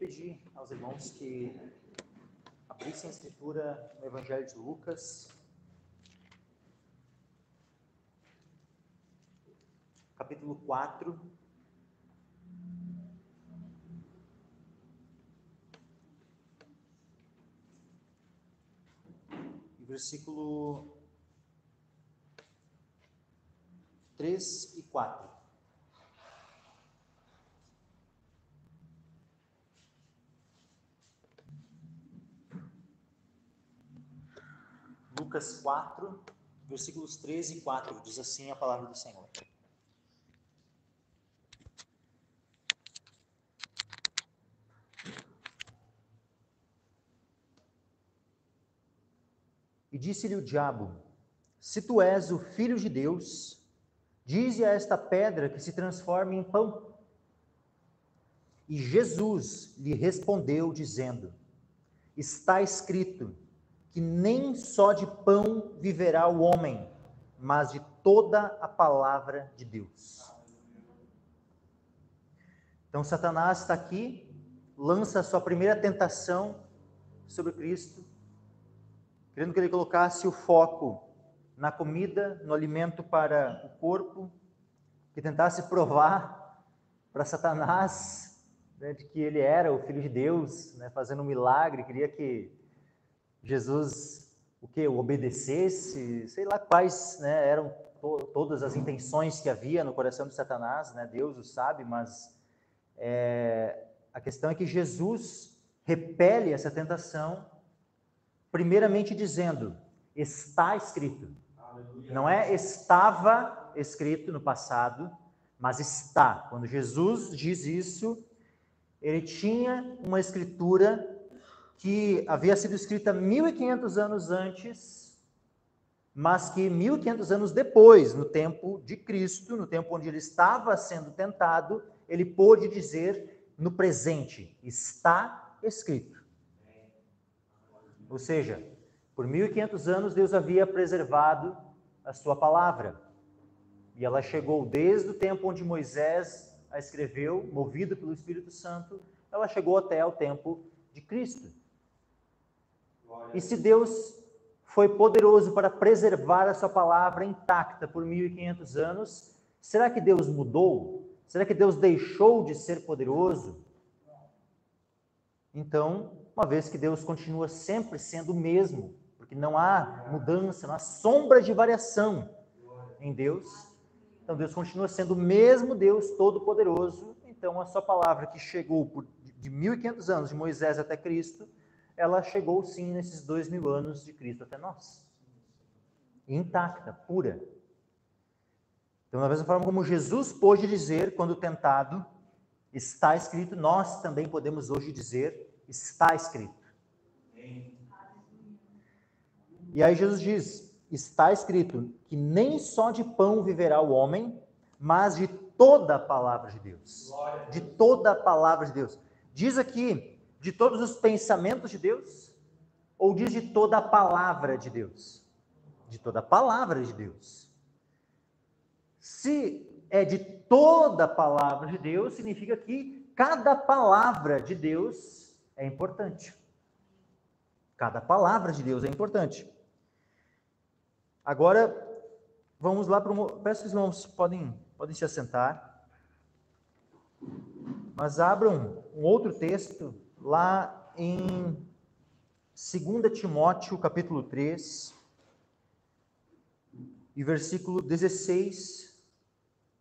pedir aos irmãos que abrissem a escritura no Evangelho de Lucas, capítulo 4, e versículo 3 e 4. Lucas 4, versículos 3 e 4, diz assim a palavra do Senhor. E disse-lhe o diabo: se tu és o Filho de Deus, dize a esta pedra que se transforme em pão. E Jesus lhe respondeu, dizendo: está escrito que nem só de pão viverá o homem, mas de toda a palavra de Deus. Então Satanás está aqui, lança a sua primeira tentação sobre Cristo, querendo que ele colocasse o foco na comida, no alimento para o corpo, que tentasse provar para Satanás, né, de que ele era o Filho de Deus, né, fazendo um milagre, queria que Jesus o obedecesse, sei lá quais, né, eram todas as intenções que havia no coração de Satanás, né, Deus o sabe, mas a questão é que Jesus repele essa tentação, primeiramente dizendo: está escrito. Aleluia. Não é estava escrito no passado, mas está. Quando Jesus diz isso, ele tinha uma escritura que havia sido escrita 1500 anos antes, mas que 1500 anos depois, no tempo de Cristo, no tempo onde ele estava sendo tentado, ele pôde dizer no presente: está escrito. Ou seja, por 1500 anos Deus havia preservado a sua palavra. E ela chegou desde o tempo onde Moisés a escreveu, movido pelo Espírito Santo, ela chegou até o tempo de Cristo. E se Deus foi poderoso para preservar a sua palavra intacta por 1500 anos, será que Deus mudou? Será que Deus deixou de ser poderoso? Então, uma vez que Deus continua sempre sendo o mesmo, porque não há mudança, não há sombra de variação em Deus, então Deus continua sendo o mesmo Deus Todo-Poderoso. Então a sua palavra, que chegou de 1500 anos, de Moisés até Cristo, ela chegou sim nesses 2000 anos de Cristo até nós, intacta, pura. Então, da mesma forma como Jesus pôde dizer quando tentado, está escrito, nós também podemos hoje dizer, está escrito. E aí Jesus diz: está escrito que nem só de pão viverá o homem, mas de toda a palavra de Deus. De toda a palavra de Deus. Diz aqui, de todos os pensamentos de Deus? Ou diz de toda a palavra de Deus? De toda a palavra de Deus. Se é de toda a palavra de Deus, significa que cada palavra de Deus é importante. Cada palavra de Deus é importante. Agora, vamos lá para peço que os irmãos podem se assentar, mas abram um outro texto lá em 2 Timóteo, capítulo 3, e versículo 16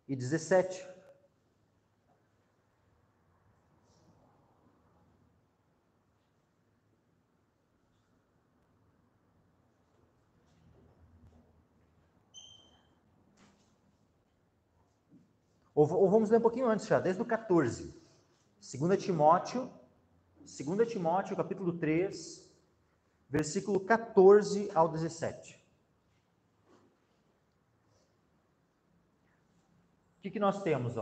e 17. Ou vamos ler um pouquinho antes já, desde o 14. 2 Timóteo, capítulo 3, versículo 14 ao 17. O que nós temos?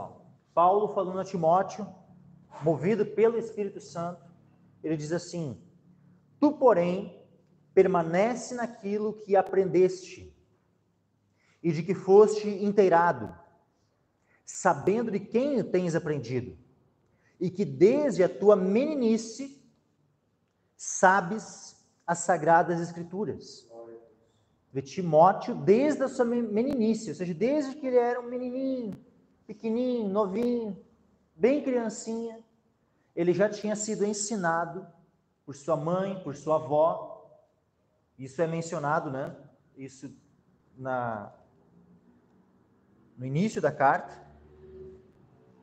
Paulo falando a Timóteo, movido pelo Espírito Santo, ele diz assim: tu, porém, permanece naquilo que aprendeste e de que foste inteirado, sabendo de quem o tens aprendido, e que desde a tua meninice sabes as Sagradas Escrituras. De Timóteo, desde a sua meninice, ou seja, desde que ele era um menininho, pequenininho, novinho, bem criancinha, ele já tinha sido ensinado por sua mãe, por sua avó. Isso é mencionado, né? Isso no início da carta.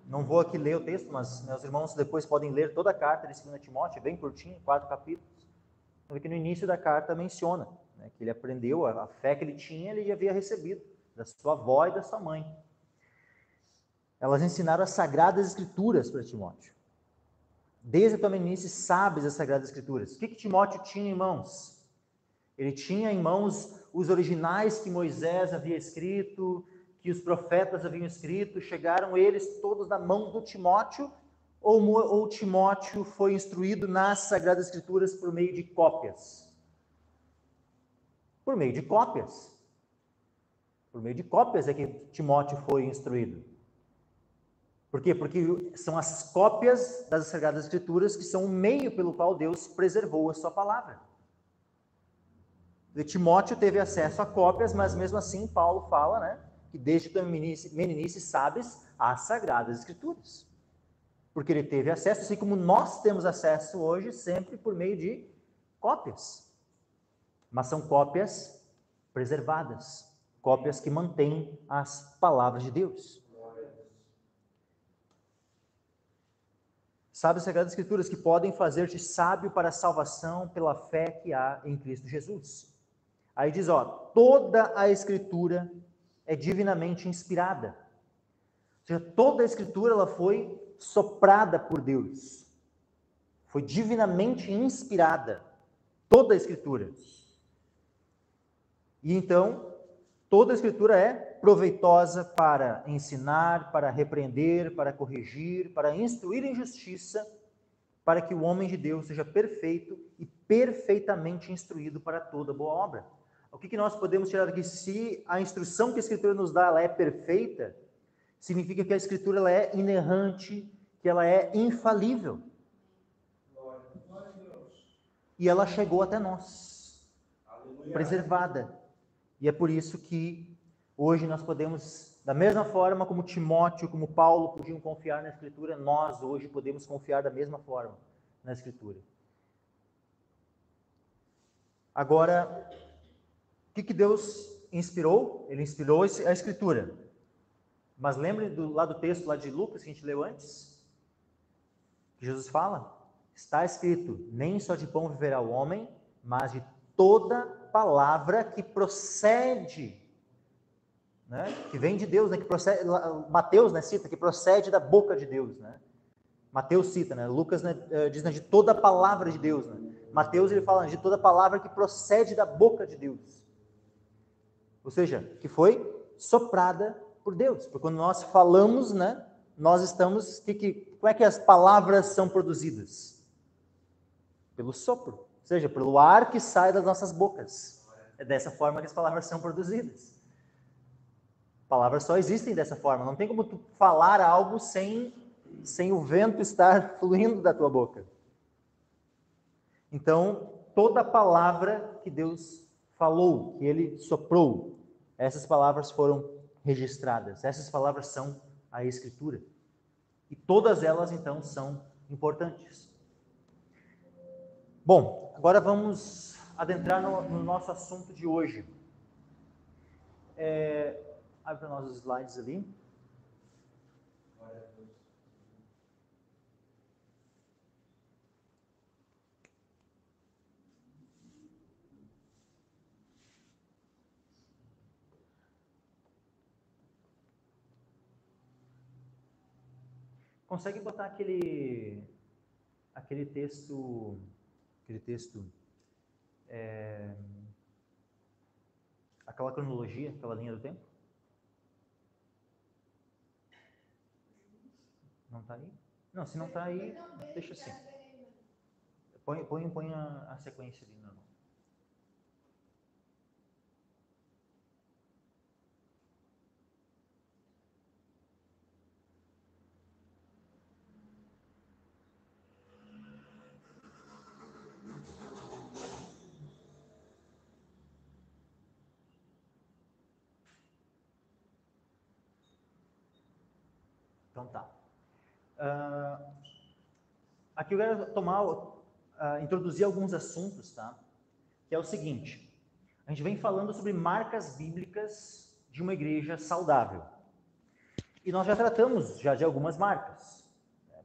Não vou aqui ler o texto, mas meus irmãos depois podem ler toda a carta de 2 Timóteo, é bem curtinho, 4 capítulos. Então, aqui no início da carta menciona, né, que ele aprendeu, a fé que ele tinha, ele já havia recebido da sua avó e da sua mãe. Elas ensinaram as Sagradas Escrituras para Timóteo. Desde a tua meninice sabes as Sagradas Escrituras. O que Timóteo tinha em mãos? Ele tinha em mãos os originais que Moisés havia escrito, que os profetas haviam escrito, chegaram eles todos na mão do Timóteo, ou Timóteo foi instruído nas Sagradas Escrituras por meio de cópias? Por meio de cópias. Por meio de cópias é que Timóteo foi instruído. Por quê? Porque são as cópias das Sagradas Escrituras que são o meio pelo qual Deus preservou a sua palavra. E Timóteo teve acesso a cópias, mas mesmo assim Paulo fala, né, que desde tua meninice sabes as Sagradas Escrituras. Porque ele teve acesso, assim como nós temos acesso hoje, sempre por meio de cópias. Mas são cópias preservadas, cópias que mantêm as palavras de Deus. Sabe as Sagradas Escrituras que podem fazer-te sábio para a salvação pela fé que há em Cristo Jesus. Aí diz, toda a Escritura é divinamente inspirada. Ou seja, toda a Escritura ela foi soprada por Deus. Foi divinamente inspirada. Toda a Escritura. E então, toda a Escritura é proveitosa para ensinar, para repreender, para corrigir, para instruir em justiça, para que o homem de Deus seja perfeito e perfeitamente instruído para toda boa obra. O que nós podemos tirar daqui? Se a instrução que a Escritura nos dá ela é perfeita, significa que a Escritura ela é inerrante, que ela é infalível. E ela chegou até nós, preservada. E é por isso que hoje nós podemos, da mesma forma como Timóteo, como Paulo podiam confiar na Escritura, nós hoje podemos confiar da mesma forma na Escritura. Agora, o que Deus inspirou? Ele inspirou a Escritura. Mas lembre lá do texto lá de Lucas que a gente leu antes? Que Jesus fala, está escrito, nem só de pão viverá o homem, mas de toda palavra que procede, né, que vem de Deus, né, que procede, Mateus, né, cita, que procede da boca de Deus, né? Mateus cita, né? Lucas, né, diz, né, de toda a palavra de Deus, né? Mateus ele fala de toda a palavra que procede da boca de Deus. Ou seja, que foi soprada por Deus. Porque quando nós falamos, né, nós estamos, como é que as palavras são produzidas? Pelo sopro, ou seja, pelo ar que sai das nossas bocas. É dessa forma que as palavras são produzidas. Palavras só existem dessa forma. Não tem como tu falar algo sem o vento estar fluindo da tua boca. Então, toda palavra que Deus falou, que Ele soprou, essas palavras foram registradas. Essas palavras são a Escritura. E todas elas, então, são importantes. Bom, agora vamos adentrar no nosso assunto de hoje. Abre para nós os slides ali. Consegue botar aquele texto, aquela cronologia, aquela linha do tempo? Não está aí? Não, se não está aí, deixa assim. Põe a sequência ali normal. Então tá. Aqui eu quero introduzir alguns assuntos, tá? Que é o seguinte: a gente vem falando sobre marcas bíblicas de uma igreja saudável. E nós já tratamos de algumas marcas.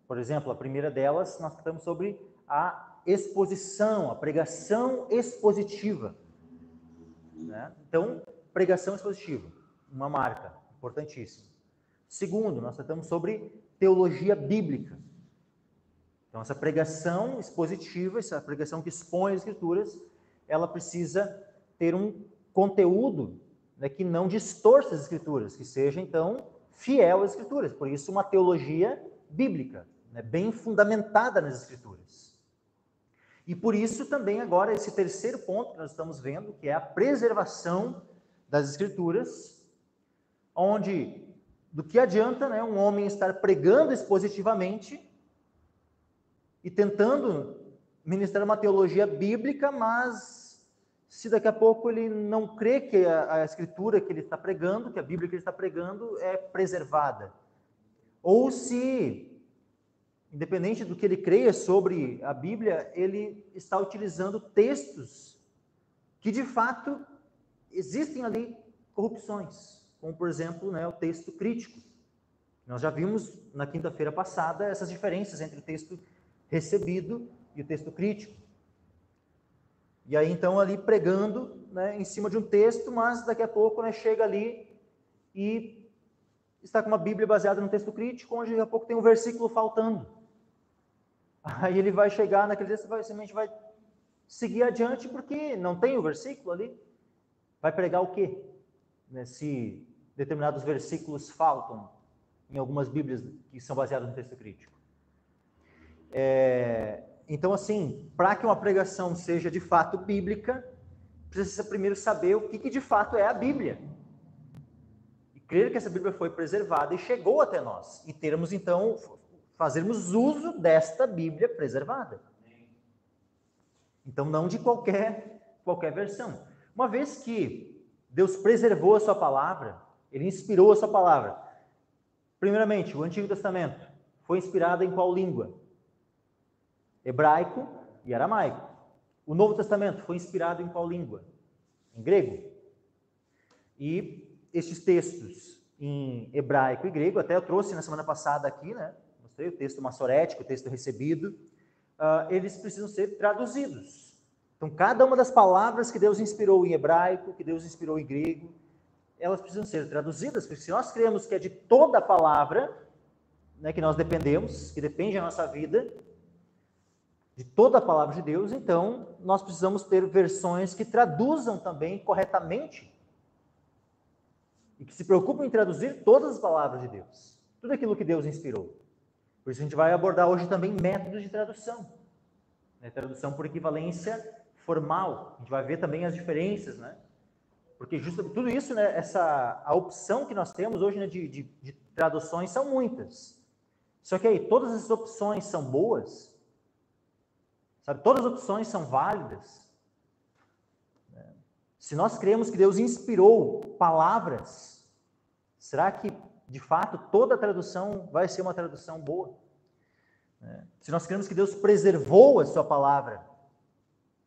Por exemplo, a primeira delas, nós tratamos sobre a exposição, a pregação expositiva. Né? Então, pregação expositiva, uma marca importantíssima. Segundo, nós tratamos sobre teologia bíblica. Então, essa pregação expositiva, essa pregação que expõe as Escrituras, ela precisa ter um conteúdo, né, que não distorça as Escrituras, que seja, então, fiel às Escrituras. Por isso, uma teologia bíblica, né, bem fundamentada nas Escrituras. E por isso também agora esse terceiro ponto que nós estamos vendo, que é a preservação das Escrituras, onde do que adianta, né, um homem estar pregando expositivamente e tentando ministrar uma teologia bíblica, mas se daqui a pouco ele não crê que a Escritura que ele está pregando, que a Bíblia que ele está pregando é preservada. Ou se, independente do que ele creia sobre a Bíblia, ele está utilizando textos que, de fato, existem ali corrupções, como, por exemplo, né, o texto crítico. Nós já vimos na quinta-feira passada essas diferenças entre o texto recebido e o texto crítico. E aí, então, ali pregando, né, em cima de um texto, mas daqui a pouco, né, chega ali e está com uma Bíblia baseada no texto crítico, onde daqui a pouco tem um versículo faltando. Aí ele vai chegar naquele texto e simplesmente vai seguir adiante, porque não tem o versículo ali. Vai pregar o quê? Né, se determinados versículos faltam em algumas Bíblias que são baseadas no texto crítico. Então, assim, para que uma pregação seja de fato bíblica, precisa primeiro saber o que de fato é a Bíblia. E crer que essa Bíblia foi preservada e chegou até nós. E termos, então, fazermos uso desta Bíblia preservada. Então, não de qualquer versão. Uma vez que Deus preservou a sua palavra, Ele inspirou a sua palavra. Primeiramente, o Antigo Testamento foi inspirado em qual língua? Hebraico e aramaico. O Novo Testamento foi inspirado em qual língua? Em grego. E estes textos em hebraico e grego, até eu trouxe na semana passada aqui, né? Mostrei o texto massorético, o texto recebido, eles precisam ser traduzidos. Então, cada uma das palavras que Deus inspirou em hebraico, que Deus inspirou em grego, elas precisam ser traduzidas, porque se nós cremos que é de toda a palavra, né, que nós dependemos, que depende da nossa vida, de toda a palavra de Deus, então nós precisamos ter versões que traduzam também corretamente e que se preocupem em traduzir todas as palavras de Deus, tudo aquilo que Deus inspirou. Por isso a gente vai abordar hoje também métodos de tradução, né? Tradução por equivalência formal. A gente vai ver também as diferenças, né? Porque justamente tudo isso, né, a opção que nós temos hoje, né, de traduções são muitas. Só que aí todas essas opções são boas. Sabe, todas as opções são válidas. Se nós cremos que Deus inspirou palavras, será que, de fato, toda a tradução vai ser uma tradução boa? Se nós cremos que Deus preservou a sua palavra,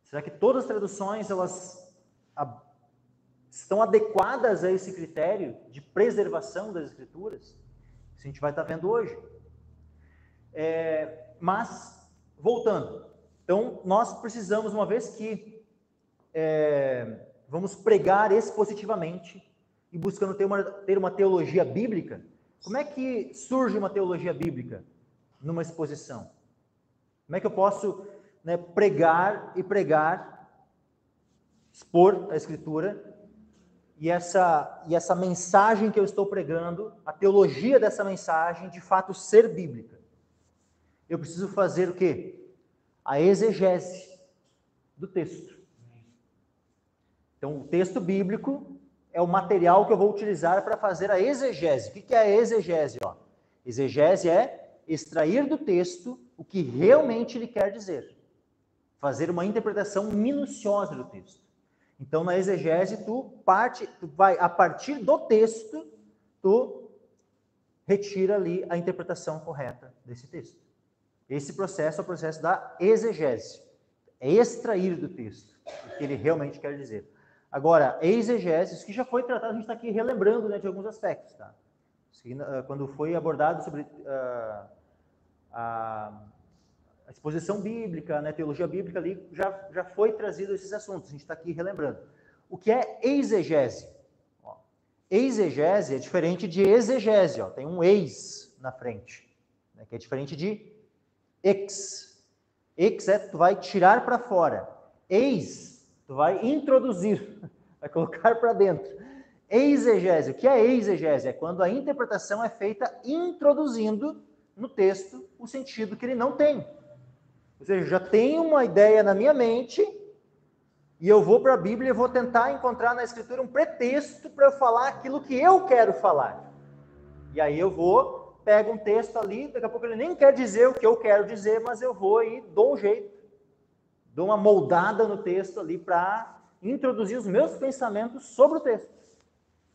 será que todas as traduções elas estão adequadas a esse critério de preservação das Escrituras? Isso a gente vai estar vendo hoje. Mas, voltando. Então, nós precisamos, uma vez que vamos pregar expositivamente e buscando ter uma teologia bíblica, como é que surge uma teologia bíblica numa exposição? Como é que eu posso, né, pregar, expor a Escritura e essa mensagem que eu estou pregando, a teologia dessa mensagem, de fato ser bíblica? Eu preciso fazer o quê? A exegese do texto. Então, o texto bíblico é o material que eu vou utilizar para fazer a exegese. O que é a exegese? Exegese é extrair do texto o que realmente ele quer dizer. Fazer uma interpretação minuciosa do texto. Então, na exegese, tu vai, a partir do texto, tu retira ali a interpretação correta desse texto. Esse processo é o processo da exegese. É extrair do texto o que ele realmente quer dizer. Agora, exegese, isso que já foi tratado, a gente está aqui relembrando, né, de alguns aspectos. Tá? Quando foi abordado sobre a exposição bíblica, né, teologia bíblica, ali já foi trazido esses assuntos, a gente está aqui relembrando. O que é exegese? Ó, exegese é diferente de exegese, ó, tem um ex na frente, né, que é diferente de ex. Ex é tu vai tirar para fora. Eis, tu vai introduzir, vai colocar para dentro. Exegese, o que é exegese? É quando a interpretação é feita introduzindo no texto o sentido que ele não tem. Ou seja, já tenho uma ideia na minha mente e eu vou para a Bíblia e vou tentar encontrar na Escritura um pretexto para eu falar aquilo que eu quero falar. E aí eu vou, pego um texto ali, daqui a pouco ele nem quer dizer o que eu quero dizer, mas eu vou e dou um jeito, dou uma moldada no texto ali para introduzir os meus pensamentos sobre o texto.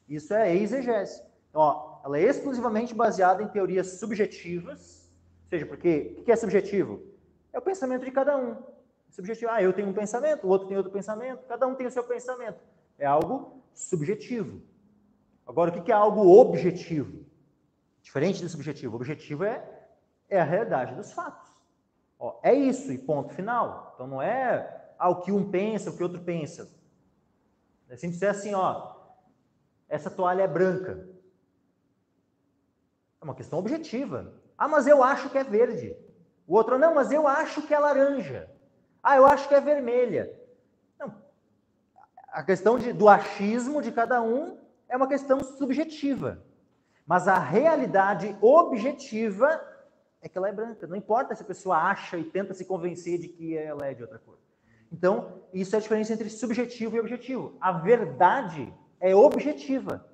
Isso é exegese. Então, ó, ela é exclusivamente baseada em teorias subjetivas, ou seja, porque o que é subjetivo? É o pensamento de cada um. Subjetivo, eu tenho um pensamento, o outro tem outro pensamento, cada um tem o seu pensamento. É algo subjetivo. Agora, o que é algo objetivo? Diferente do subjetivo. O objetivo é a realidade dos fatos. Ó, é isso, e ponto final. Então, não é o que um pensa, o que o outro pensa. É assim, dizer assim, ó, essa toalha é branca. É uma questão objetiva. Mas eu acho que é verde. O outro, não, mas eu acho que é laranja. Eu acho que é vermelha. Não. A questão do achismo de cada um é uma questão subjetiva. Mas a realidade objetiva é que ela é branca. Não importa se a pessoa acha e tenta se convencer de que ela é de outra cor. Então, isso é a diferença entre subjetivo e objetivo. A verdade é objetiva.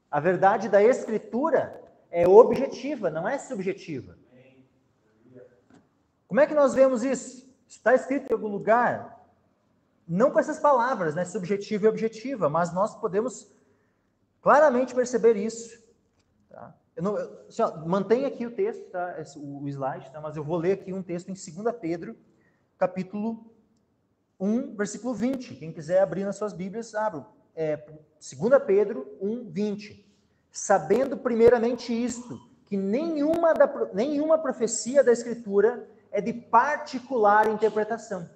A verdade da Escritura é objetiva, não é subjetiva. Como é que nós vemos isso? Está escrito em algum lugar? Não com essas palavras, né? Subjetiva e objetiva, mas nós podemos claramente perceber isso. Tá? Mantenha aqui o texto, tá? O slide, tá? Mas eu vou ler aqui um texto em 2 Pedro, capítulo 1, versículo 20. Quem quiser abrir nas suas Bíblias, abra. 2 Pedro 1, 20. Sabendo primeiramente isto, que nenhuma profecia da Escritura é de particular interpretação.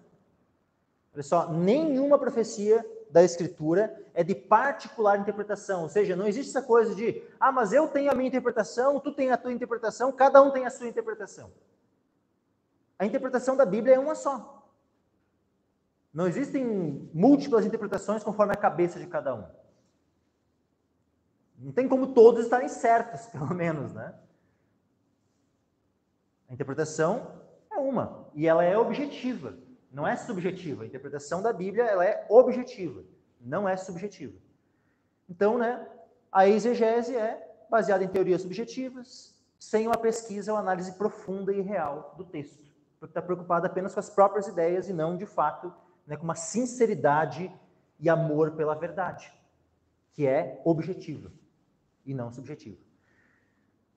Olha só, nenhuma profecia da Escritura é de particular interpretação. Ou seja, não existe essa coisa de, mas eu tenho a minha interpretação, tu tem a tua interpretação, cada um tem a sua interpretação. A interpretação da Bíblia é uma só. Não existem múltiplas interpretações conforme a cabeça de cada um. Não tem como todos estarem certos, pelo menos, né? A interpretação é uma, e ela é objetiva, não é subjetiva. A interpretação da Bíblia, ela é objetiva, não é subjetiva. Então, né, a exegese é baseada em teorias subjetivas, sem uma pesquisa ou análise profunda e real do texto, porque está preocupada apenas com as próprias ideias e não, de fato, né, com uma sinceridade e amor pela verdade, que é objetiva e não subjetiva.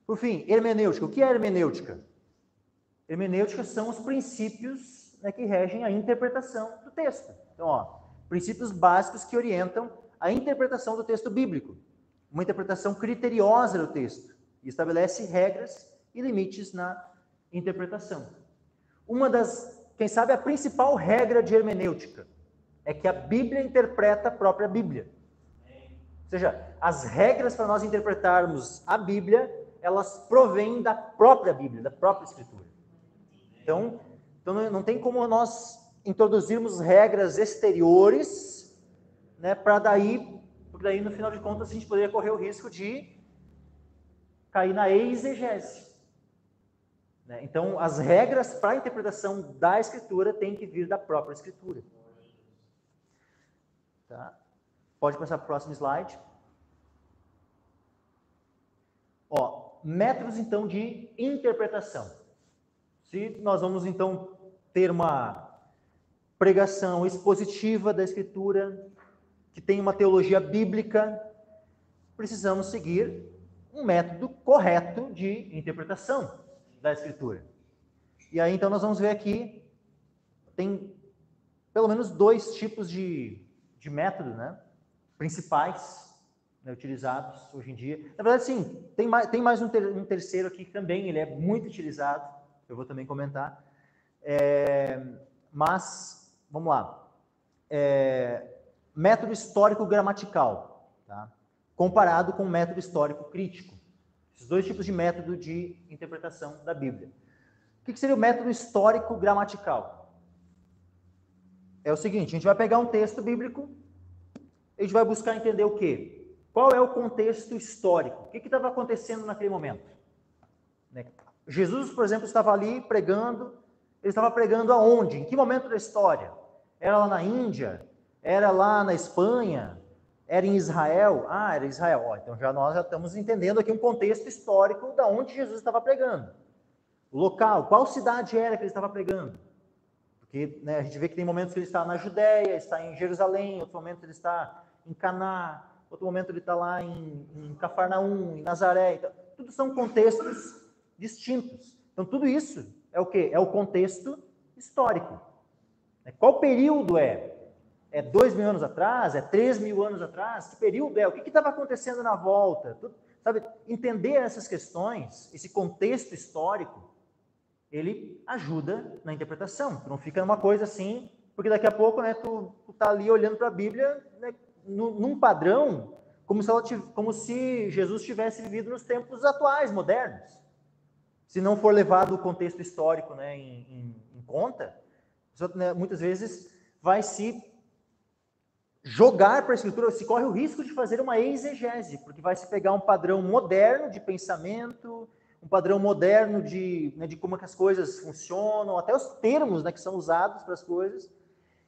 Por fim, hermenêutica. O que é hermenêutica? Hermenêutica são os princípios, né, que regem a interpretação do texto. Então, princípios básicos que orientam a interpretação do texto bíblico. Uma interpretação criteriosa do texto. E estabelece regras e limites na interpretação. Uma das, quem sabe, a principal regra de hermenêutica é que a Bíblia interpreta a própria Bíblia. Ou seja, as regras para nós interpretarmos a Bíblia, elas provêm da própria Bíblia, da própria Escritura. Então não tem como nós introduzirmos regras exteriores, né, porque daí, no final de contas, a gente poderia correr o risco de cair na exegese. Né? Então, as regras para a interpretação da Escritura têm que vir da própria Escritura. Tá? Pode passar para o próximo slide. Métodos, então, de interpretação. Se nós vamos, então, ter uma pregação expositiva da Escritura, que tem uma teologia bíblica, precisamos seguir um método correto de interpretação da Escritura. E aí, então, nós vamos ver aqui, tem pelo menos 2 tipos de método, né, principais, né, utilizados hoje em dia. Na verdade, sim, tem mais um terceiro aqui que também ele é muito utilizado, eu vou também comentar. Mas, vamos lá. Método histórico gramatical, tá? Comparado com o método histórico crítico. Esses 2 tipos de método de interpretação da Bíblia. O que seria o método histórico gramatical? É o seguinte, a gente vai pegar um texto bíblico, a gente vai buscar entender o quê? Qual é o contexto histórico? O que estava acontecendo naquele momento? Jesus, por exemplo, estava ali pregando, ele estava pregando aonde? Em que momento da história? Era lá na Índia? Era lá na Espanha? Era em Israel? Ah, era Israel. Então nós já estamos entendendo aqui um contexto histórico da onde Jesus estava pregando. O local, qual cidade era que ele estava pregando? Porque, né, a gente vê que tem momentos que ele está na Judéia, está em Jerusalém, outro momento ele está em Caná, outro momento ele está lá em Cafarnaum, em Nazaré. Então, tudo são contextos distintos. Então, tudo isso é o quê? É o contexto histórico. Qual período é? É 2.000 anos atrás? É 3.000 anos atrás? Que período é? O que estava acontecendo na volta? Tudo, sabe, entender essas questões, esse contexto histórico, ele ajuda na interpretação. Tu não fica numa coisa assim, porque daqui a pouco, né, tu tá ali olhando para a Bíblia, né, num padrão, como se Jesus tivesse vivido nos tempos atuais, modernos. Se não for levado o contexto histórico, né, em conta, né, muitas vezes vai se jogar para a Escritura, se corre o risco de fazer uma exegese, porque vai se pegar um padrão moderno de pensamento, um padrão moderno de como é que as coisas funcionam, até os termos, né, que são usados para as coisas,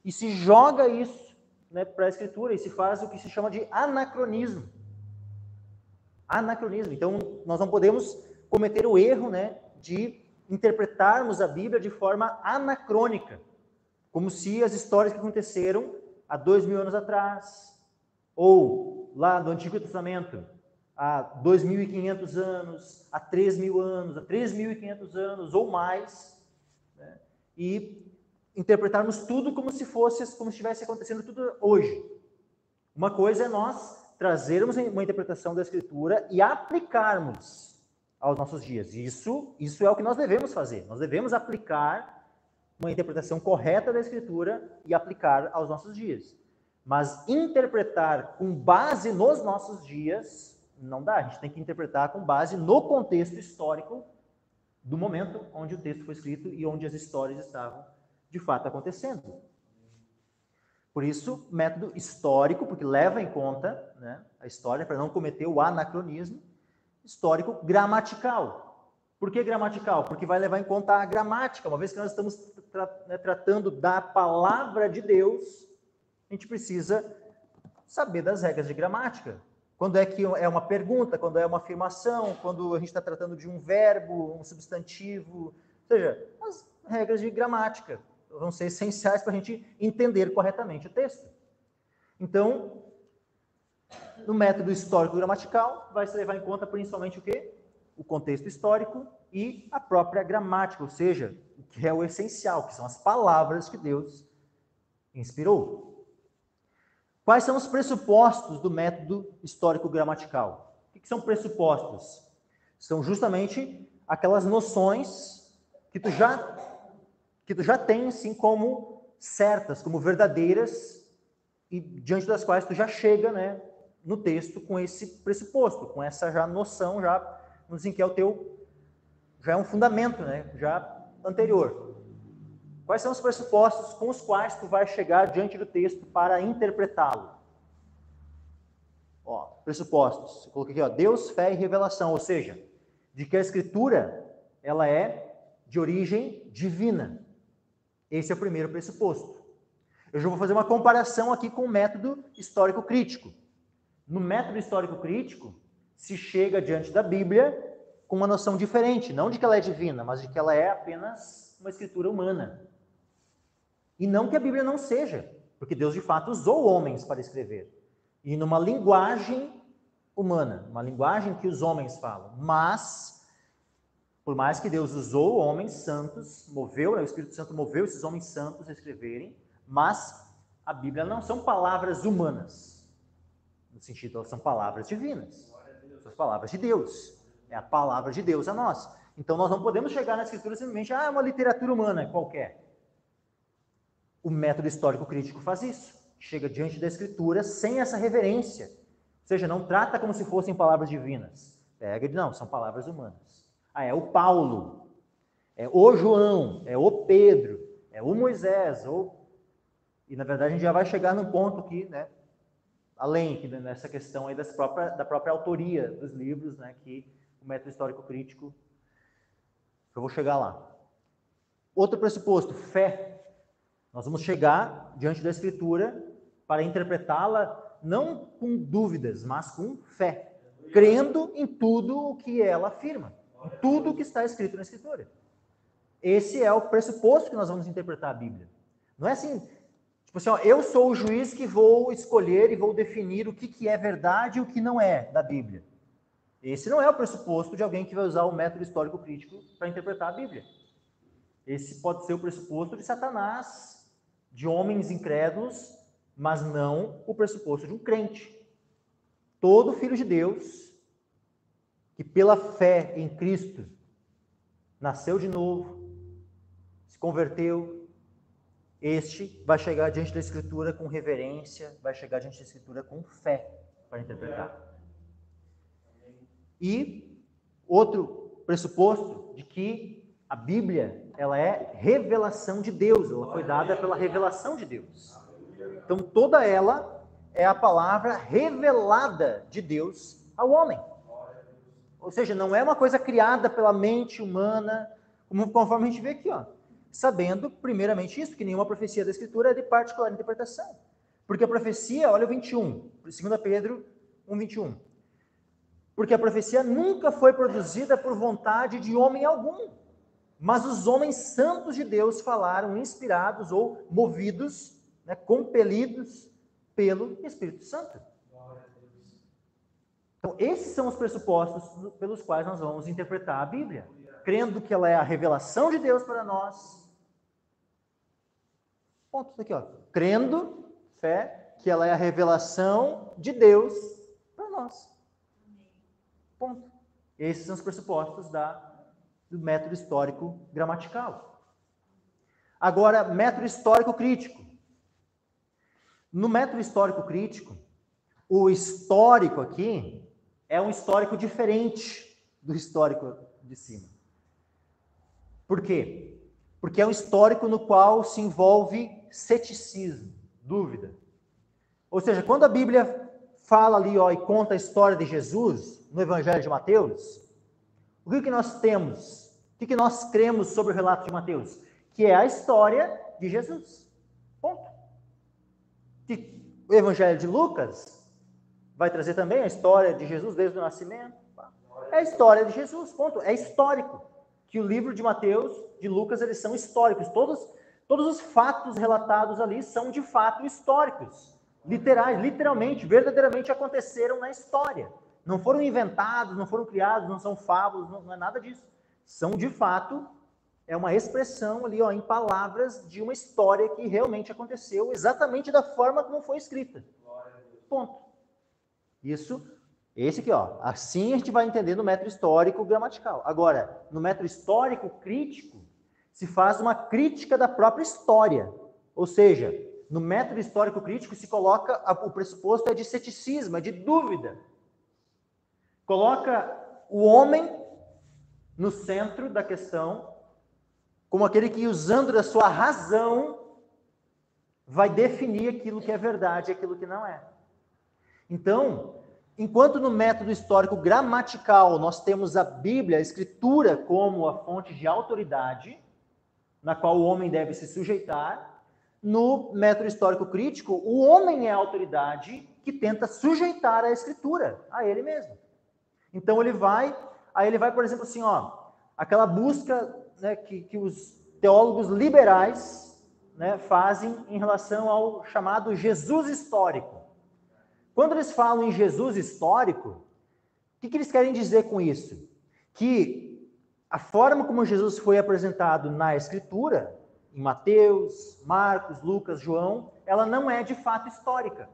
e se joga isso, né, para a Escritura, e se faz o que se chama de anacronismo. Anacronismo. Então, nós não podemos cometer o erro, né, de interpretarmos a Bíblia de forma anacrônica, como se as histórias que aconteceram há 2.000 anos atrás, ou lá no Antigo Testamento, há 2.500 anos, há 3.000 anos, há 3.500 anos ou mais, né? E interpretarmos tudo como se estivesse acontecendo tudo hoje. Uma coisa é nós trazermos uma interpretação da Escritura e aplicarmos aos nossos dias. Isso é o que nós devemos fazer. Nós devemos aplicar uma interpretação correta da Escritura e aplicar aos nossos dias. Mas interpretar com base nos nossos dias não dá. A gente tem que interpretar com base no contexto histórico do momento onde o texto foi escrito e onde as histórias estavam de fato acontecendo. Por isso, método histórico, porque leva em conta, né, a história para não cometer o anacronismo. Histórico gramatical. Por que gramatical? Porque vai levar em conta a gramática. Uma vez que nós estamos tratando da palavra de Deus, a gente precisa saber das regras de gramática. Quando é que é uma pergunta, quando é uma afirmação, quando a gente está tratando de um verbo, um substantivo, ou seja, as regras de gramática vão ser essenciais para a gente entender corretamente o texto. Então, no método histórico-gramatical, vai se levar em conta principalmente o quê? O contexto histórico e a própria gramática, ou seja, o que é o essencial, que são as palavras que Deus inspirou. Quais são os pressupostos do método histórico-gramatical? O que são pressupostos? São justamente aquelas noções que tu já tem assim como certas, como verdadeiras, e diante das quais tu já chega, né, no texto com esse pressuposto, com essa já noção, já, vamos dizer que é o teu, já é um fundamento, né, já anterior. Quais são os pressupostos com os quais tu vai chegar diante do texto para interpretá-lo? Ó, pressupostos. Eu coloquei aqui, ó, Deus, fé e revelação, ou seja, de que a Escritura ela é de origem divina. Esse é o primeiro pressuposto. Eu já vou fazer uma comparação aqui com o método histórico-crítico. No método histórico-crítico, se chega diante da Bíblia com uma noção diferente, não de que ela é divina, mas de que ela é apenas uma escritura humana. E não que a Bíblia não seja, porque Deus de fato usou homens para escrever. E numa linguagem humana, uma linguagem que os homens falam. Mas, por mais que Deus usou homens santos, moveu, o Espírito Santo moveu esses homens santos a escreverem, mas a Bíblia não são palavras humanas, no sentido, elas são palavras divinas, são palavras de Deus, é a palavra de Deus a nós. Então nós não podemos chegar na Escritura simplesmente, é uma literatura humana qualquer. O método histórico crítico faz isso, chega diante da Escritura sem essa reverência, ou seja, não trata como se fossem palavras divinas, pega e diz, não, são palavras humanas. Ah, é o Paulo, é o João, é o Pedro, é o Moisés, e na verdade a gente já vai chegar num ponto aqui, né, além nessa questão aí da própria autoria dos livros, né, que o método histórico crítico, eu vou chegar lá. Outro pressuposto, fé. Nós vamos chegar diante da Escritura para interpretá-la não com dúvidas, mas com fé, crendo em tudo o que ela afirma, em tudo o que está escrito na Escritura. Esse é o pressuposto que nós vamos interpretar a Bíblia. Não é assim, tipo assim, ó, eu sou o juiz que vou escolher e vou definir o que é verdade e o que não é da Bíblia. Esse não é o pressuposto de alguém que vai usar o método histórico crítico para interpretar a Bíblia. Esse pode ser o pressuposto de Satanás, de homens incrédulos, mas não o pressuposto de um crente. Todo filho de Deus, que pela fé em Cristo, nasceu de novo, se converteu, este vai chegar diante da Escritura com reverência, vai chegar diante da Escritura com fé para interpretar. E outro pressuposto de que a Bíblia, ela é revelação de Deus, ela foi dada pela revelação de Deus. Então toda ela é a palavra revelada de Deus ao homem. Ou seja, não é uma coisa criada pela mente humana, conforme a gente vê aqui, ó. Sabendo, primeiramente, isso, que nenhuma profecia da Escritura é de particular interpretação. Porque a profecia, olha o 21, 2 Pedro 1, 21. Porque a profecia nunca foi produzida por vontade de homem algum, mas os homens santos de Deus falaram inspirados ou movidos, né, compelidos pelo Espírito Santo. Então, esses são os pressupostos pelos quais nós vamos interpretar a Bíblia, crendo que ela é a revelação de Deus para nós. Ponto aqui, ó. Crendo, fé, que ela é a revelação de Deus para nós. Ponto. Esses são os pressupostos do método histórico gramatical. Agora, método histórico crítico. No método histórico crítico, o histórico aqui é um histórico diferente do histórico de cima. Por quê? Porque é um histórico no qual se envolve ceticismo, dúvida. Ou seja, quando a Bíblia fala ali, ó, e conta a história de Jesus, no Evangelho de Mateus, o que nós temos? O que nós cremos sobre o relato de Mateus? Que é a história de Jesus. Ponto. O Evangelho de Lucas vai trazer também a história de Jesus desde o nascimento. É a história de Jesus, ponto. É histórico. Que o livro de Mateus, de Lucas, eles são históricos. Todos os fatos relatados ali são de fato históricos. Literais, literalmente, verdadeiramente aconteceram na história. Não foram inventados, não foram criados, não são fábulas, não é nada disso. São de fato, é uma expressão ali, ó, em palavras de uma história que realmente aconteceu exatamente da forma como foi escrita. Ponto. Esse aqui, ó, assim a gente vai entender no método histórico gramatical. Agora, no método histórico crítico, se faz uma crítica da própria história. Ou seja, no método histórico crítico se coloca, o pressuposto é de ceticismo, é de dúvida. Coloca o homem no centro da questão, como aquele que, usando da sua razão, vai definir aquilo que é verdade e aquilo que não é. Então, enquanto no método histórico gramatical nós temos a Bíblia, a Escritura, como a fonte de autoridade, na qual o homem deve se sujeitar, no método histórico crítico, o homem é a autoridade que tenta sujeitar a Escritura a ele mesmo. Então ele vai, por exemplo, assim, ó, aquela busca, né, que os teólogos liberais, né, fazem em relação ao chamado Jesus histórico. Quando eles falam em Jesus histórico, o que eles querem dizer com isso? Que a forma como Jesus foi apresentado na Escritura, em Mateus, Marcos, Lucas, João, ela não é de fato histórica.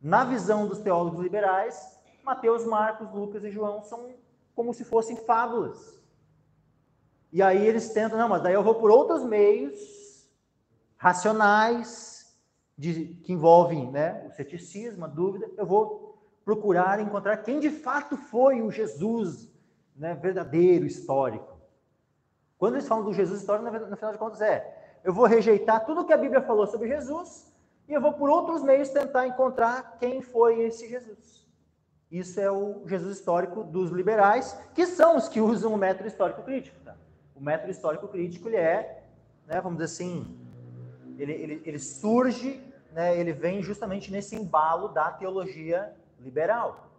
Na visão dos teólogos liberais, Mateus, Marcos, Lucas e João são como se fossem fábulas. E aí eles tentam, não, mas daí eu vou por outros meios racionais, que envolvem, né, o ceticismo, a dúvida, eu vou procurar encontrar quem de fato foi o Jesus, né, verdadeiro, histórico. Quando eles falam do Jesus histórico, no final de contas eu vou rejeitar tudo que a Bíblia falou sobre Jesus e eu vou por outros meios tentar encontrar quem foi esse Jesus. Isso é o Jesus histórico dos liberais, que são os que usam o método histórico crítico. Tá? O método histórico crítico, ele é, né, vamos dizer assim, ele surge, né, ele vem justamente nesse embalo da teologia liberal,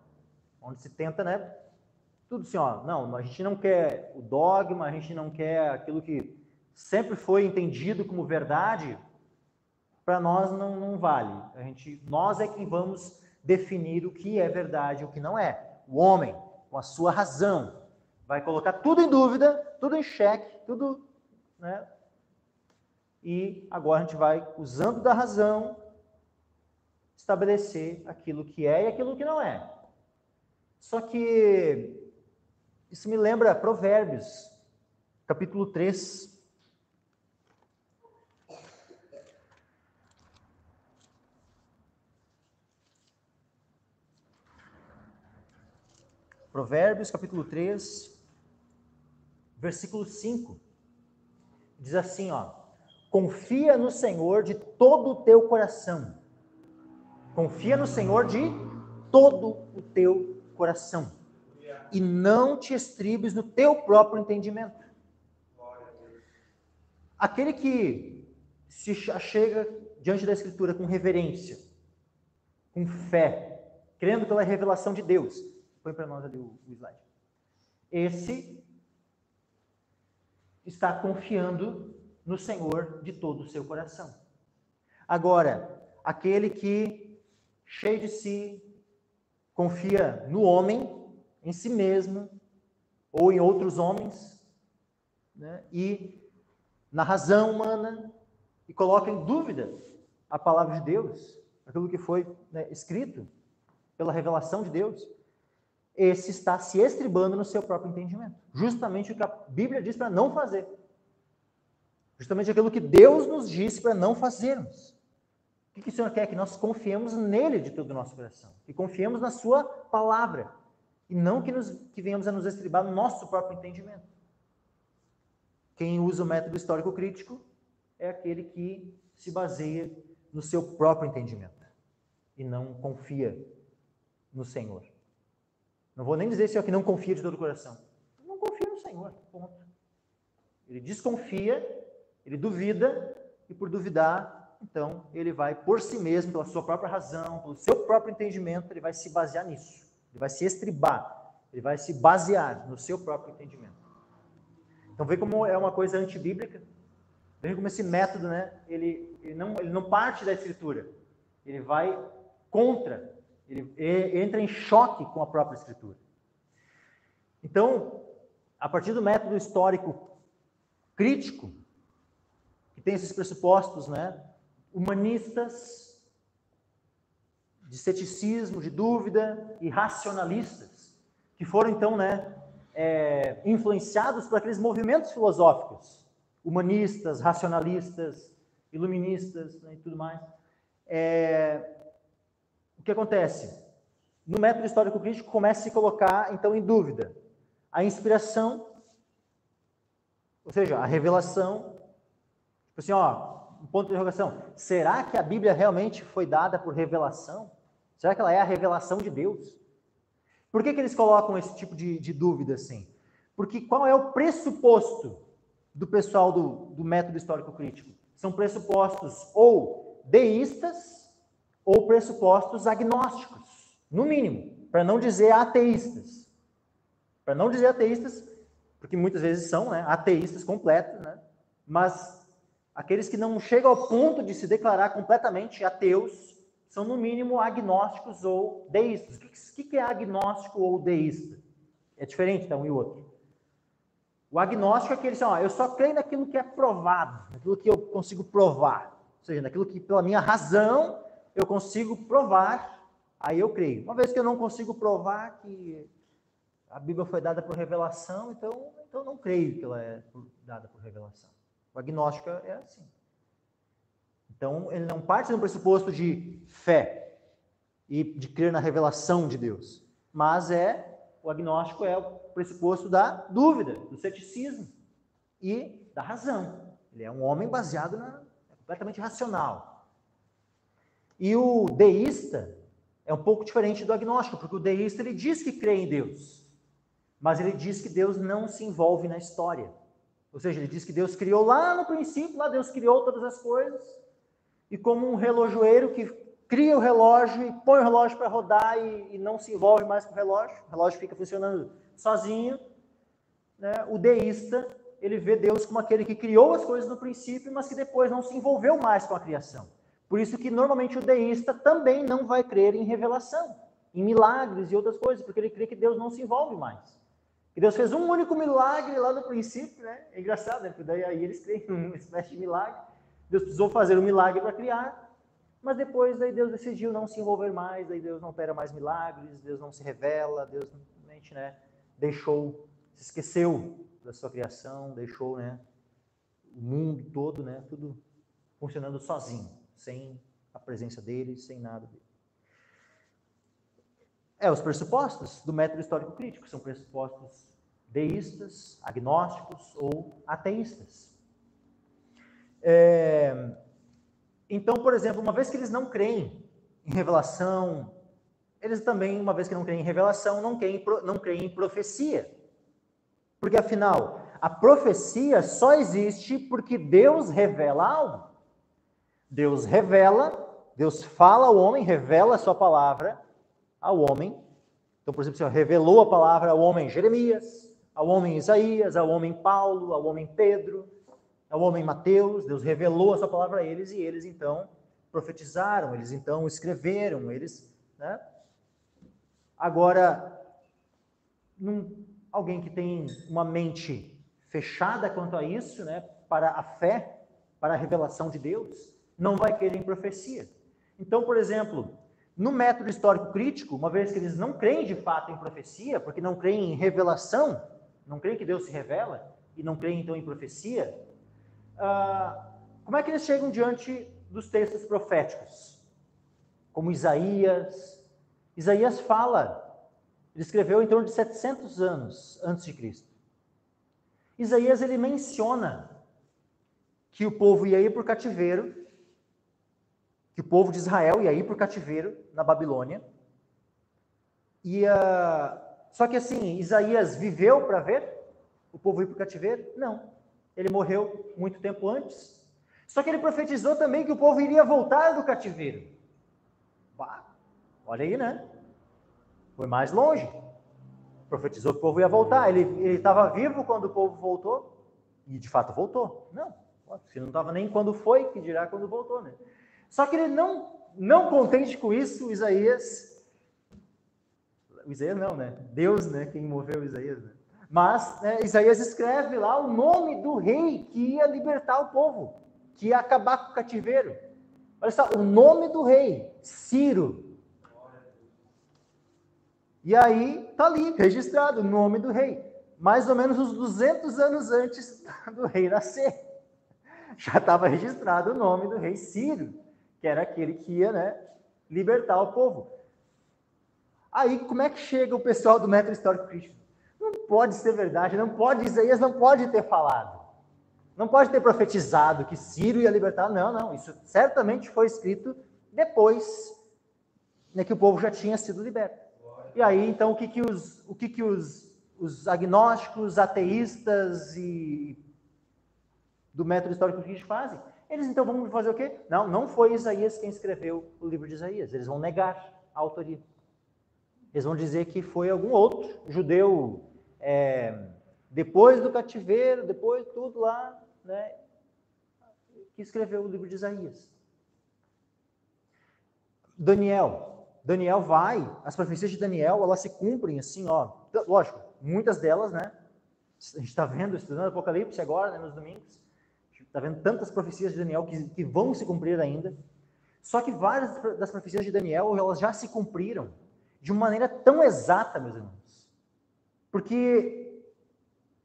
onde se tenta, né, tudo assim, ó, não, a gente não quer o dogma, a gente não quer aquilo que sempre foi entendido como verdade, para nós não vale. Nós é quem vamos definir o que é verdade e o que não é. O homem, com a sua razão, vai colocar tudo em dúvida, tudo em xeque, tudo, né? E agora a gente vai, usando da razão, estabelecer aquilo que é e aquilo que não é. Só que isso me lembra Provérbios, capítulo 3. Provérbios, capítulo 3, versículo 5. Diz assim, ó: confia no Senhor de todo o teu coração. Confia no Senhor de todo o teu coração. E não te estribes no teu próprio entendimento. Aquele que se chega diante da Escritura com reverência, com fé, crendo pela revelação de Deus. Põe para nós ali o slide. Esse está confiando no Senhor de todo o seu coração. Agora, aquele que, cheio de si, confia no homem, em si mesmo, ou em outros homens, né, e na razão humana, e coloca em dúvida a palavra de Deus, aquilo que foi, né, escrito pela revelação de Deus, esse está se estribando no seu próprio entendimento. Justamente o que a Bíblia diz para não fazer. Justamente aquilo que Deus nos disse para não fazermos. O que o Senhor quer? Que nós confiemos nele de todo o nosso coração. Que confiemos na sua palavra. E não que venhamos a nos estribar no nosso próprio entendimento. Quem usa o método histórico crítico é aquele que se baseia no seu próprio entendimento. E não confia no Senhor. Não vou nem dizer esse é o que não confia de todo o coração. Não confia no Senhor, ponto. Ele desconfia, ele duvida, e por duvidar, então, ele vai por si mesmo, pela sua própria razão, pelo seu próprio entendimento, ele vai se basear nisso. Ele vai se estribar, ele vai se basear no seu próprio entendimento. Então, vê como é uma coisa antibíblica. Veja como esse método, né, ele não parte da Escritura. Ele vai contra, ele entra em choque com a própria Escritura. Então, a partir do método histórico crítico, que tem esses pressupostos, né, humanistas, de ceticismo, de dúvida, e racionalistas, que foram, então, né, influenciados por aqueles movimentos filosóficos, humanistas, racionalistas, iluministas, né, e tudo mais. O que acontece? No método histórico crítico começa a se colocar, então, em dúvida a inspiração, ou seja, a revelação. Tipo assim, ó, um ponto de interrogação. Será que a Bíblia realmente foi dada por revelação? Será que ela é a revelação de Deus? Por que eles colocam esse tipo de dúvida assim? Porque qual é o pressuposto do pessoal do método histórico crítico? São pressupostos ou deístas ou pressupostos agnósticos, no mínimo, para não dizer ateístas. Para não dizer ateístas, porque muitas vezes são, né, ateístas completos, né, mas aqueles que não chegam ao ponto de se declarar completamente ateus são no mínimo agnósticos ou deístas. O que é agnóstico ou deísta? É diferente, um e o outro. O agnóstico é aquele assim, eu só creio naquilo que é provado, naquilo que eu consigo provar. Ou seja, naquilo que pela minha razão eu consigo provar, aí eu creio. Uma vez que eu não consigo provar que a Bíblia foi dada por revelação, então eu não creio que ela é dada por revelação. O agnóstico é assim. Então, ele não parte de um pressuposto de fé e de crer na revelação de Deus, mas o agnóstico é o pressuposto da dúvida, do ceticismo e da razão. Ele é um homem baseado completamente racional. E o deísta é um pouco diferente do agnóstico, porque o deísta ele diz que crê em Deus, mas ele diz que Deus não se envolve na história. Ou seja, ele diz que Deus criou lá no princípio, lá Deus criou todas as coisas, e como um relojoeiro que cria o relógio e põe o relógio para rodar e não se envolve mais com o relógio fica funcionando sozinho, né? O deísta, ele vê Deus como aquele que criou as coisas no princípio, mas que depois não se envolveu mais com a criação. Por isso que normalmente o deísta também não vai crer em revelação, em milagres e outras coisas, porque ele crê que Deus não se envolve mais. Que Deus fez um único milagre lá no princípio, né? É engraçado, né? Porque daí aí eles creem numa espécie de milagre. Deus precisou fazer um milagre para criar, mas depois daí Deus decidiu não se envolver mais, daí Deus não opera mais milagres, Deus não se revela, Deus simplesmente, deixou, se esqueceu da sua criação, deixou, o mundo todo, tudo funcionando sozinho, sem a presença dele, sem nada dele. Os pressupostos do método histórico crítico são pressupostos deístas, agnósticos ou ateístas. Então, por exemplo, uma vez que eles não creem em revelação, eles também, uma vez que não creem em revelação, não creem em profecia. Porque, afinal, a profecia só existe porque Deus revela algo. Deus revela, Deus fala ao homem, revela a sua palavra ao homem. Então, por exemplo, o Senhor revelou a palavra ao homem Jeremias, ao homem Isaías, ao homem Paulo, ao homem Pedro, ao homem Mateus. Deus revelou a sua palavra a eles e eles, então, profetizaram, eles, então, escreveram, eles, Agora, alguém que tem uma mente fechada quanto a isso, para a fé, para a revelação de Deus, não vai querer em profecia. Então, por exemplo, no método histórico crítico, uma vez que eles não creem de fato em profecia, porque não creem em revelação, não creem que Deus se revela, e não creem então em profecia, como é que eles chegam diante dos textos proféticos? Como Isaías. Isaías fala, ele escreveu em torno de 700 anos antes de Cristo. Isaías, ele menciona que o povo ia ir por cativeiro, que o povo de Israel ia ir por cativeiro na Babilônia. Só que assim, Isaías viveu para ver o povo ir por cativeiro? Não. Ele morreu muito tempo antes. Só que ele profetizou também que o povo iria voltar do cativeiro. Olha aí, Foi mais longe. Profetizou que o povo ia voltar. Ele estava vivo quando o povo voltou. E de fato voltou. Não. Se não estava nem quando foi, que dirá quando voltou, Só que ele não contente com isso, Isaías não, Deus, quem moveu Isaías, Mas Isaías escreve lá o nome do rei que ia libertar o povo, que ia acabar com o cativeiro. Olha só, o nome do rei, Ciro. E aí está ali registrado o nome do rei, mais ou menos uns 200 anos antes do rei nascer. Já estava registrado o nome do rei Ciro, que era aquele que ia libertar o povo. Aí, como é que chega o pessoal do método histórico crítico? Não pode ser verdade, Isaías não pode ter falado. Não pode ter profetizado que Ciro ia libertar. Não, isso certamente foi escrito depois que o povo já tinha sido liberto. E aí, então, o que os agnósticos, ateístas e do método histórico crítico fazem? Eles, então, vão fazer o quê? Não foi Isaías quem escreveu o livro de Isaías. Eles vão negar a autoria. Eles vão dizer que foi algum outro judeu, depois do cativeiro, depois de tudo lá, que escreveu o livro de Isaías. Daniel vai, as profecias de Daniel, elas se cumprem assim, ó, lógico, muitas delas, né, a gente está vendo, estudando Apocalipse agora, né, nos domingos, a gente está vendo tantas profecias de Daniel que vão se cumprir ainda, só que várias das profecias de Daniel, elas já se cumpriram de uma maneira tão exata, meus irmãos, porque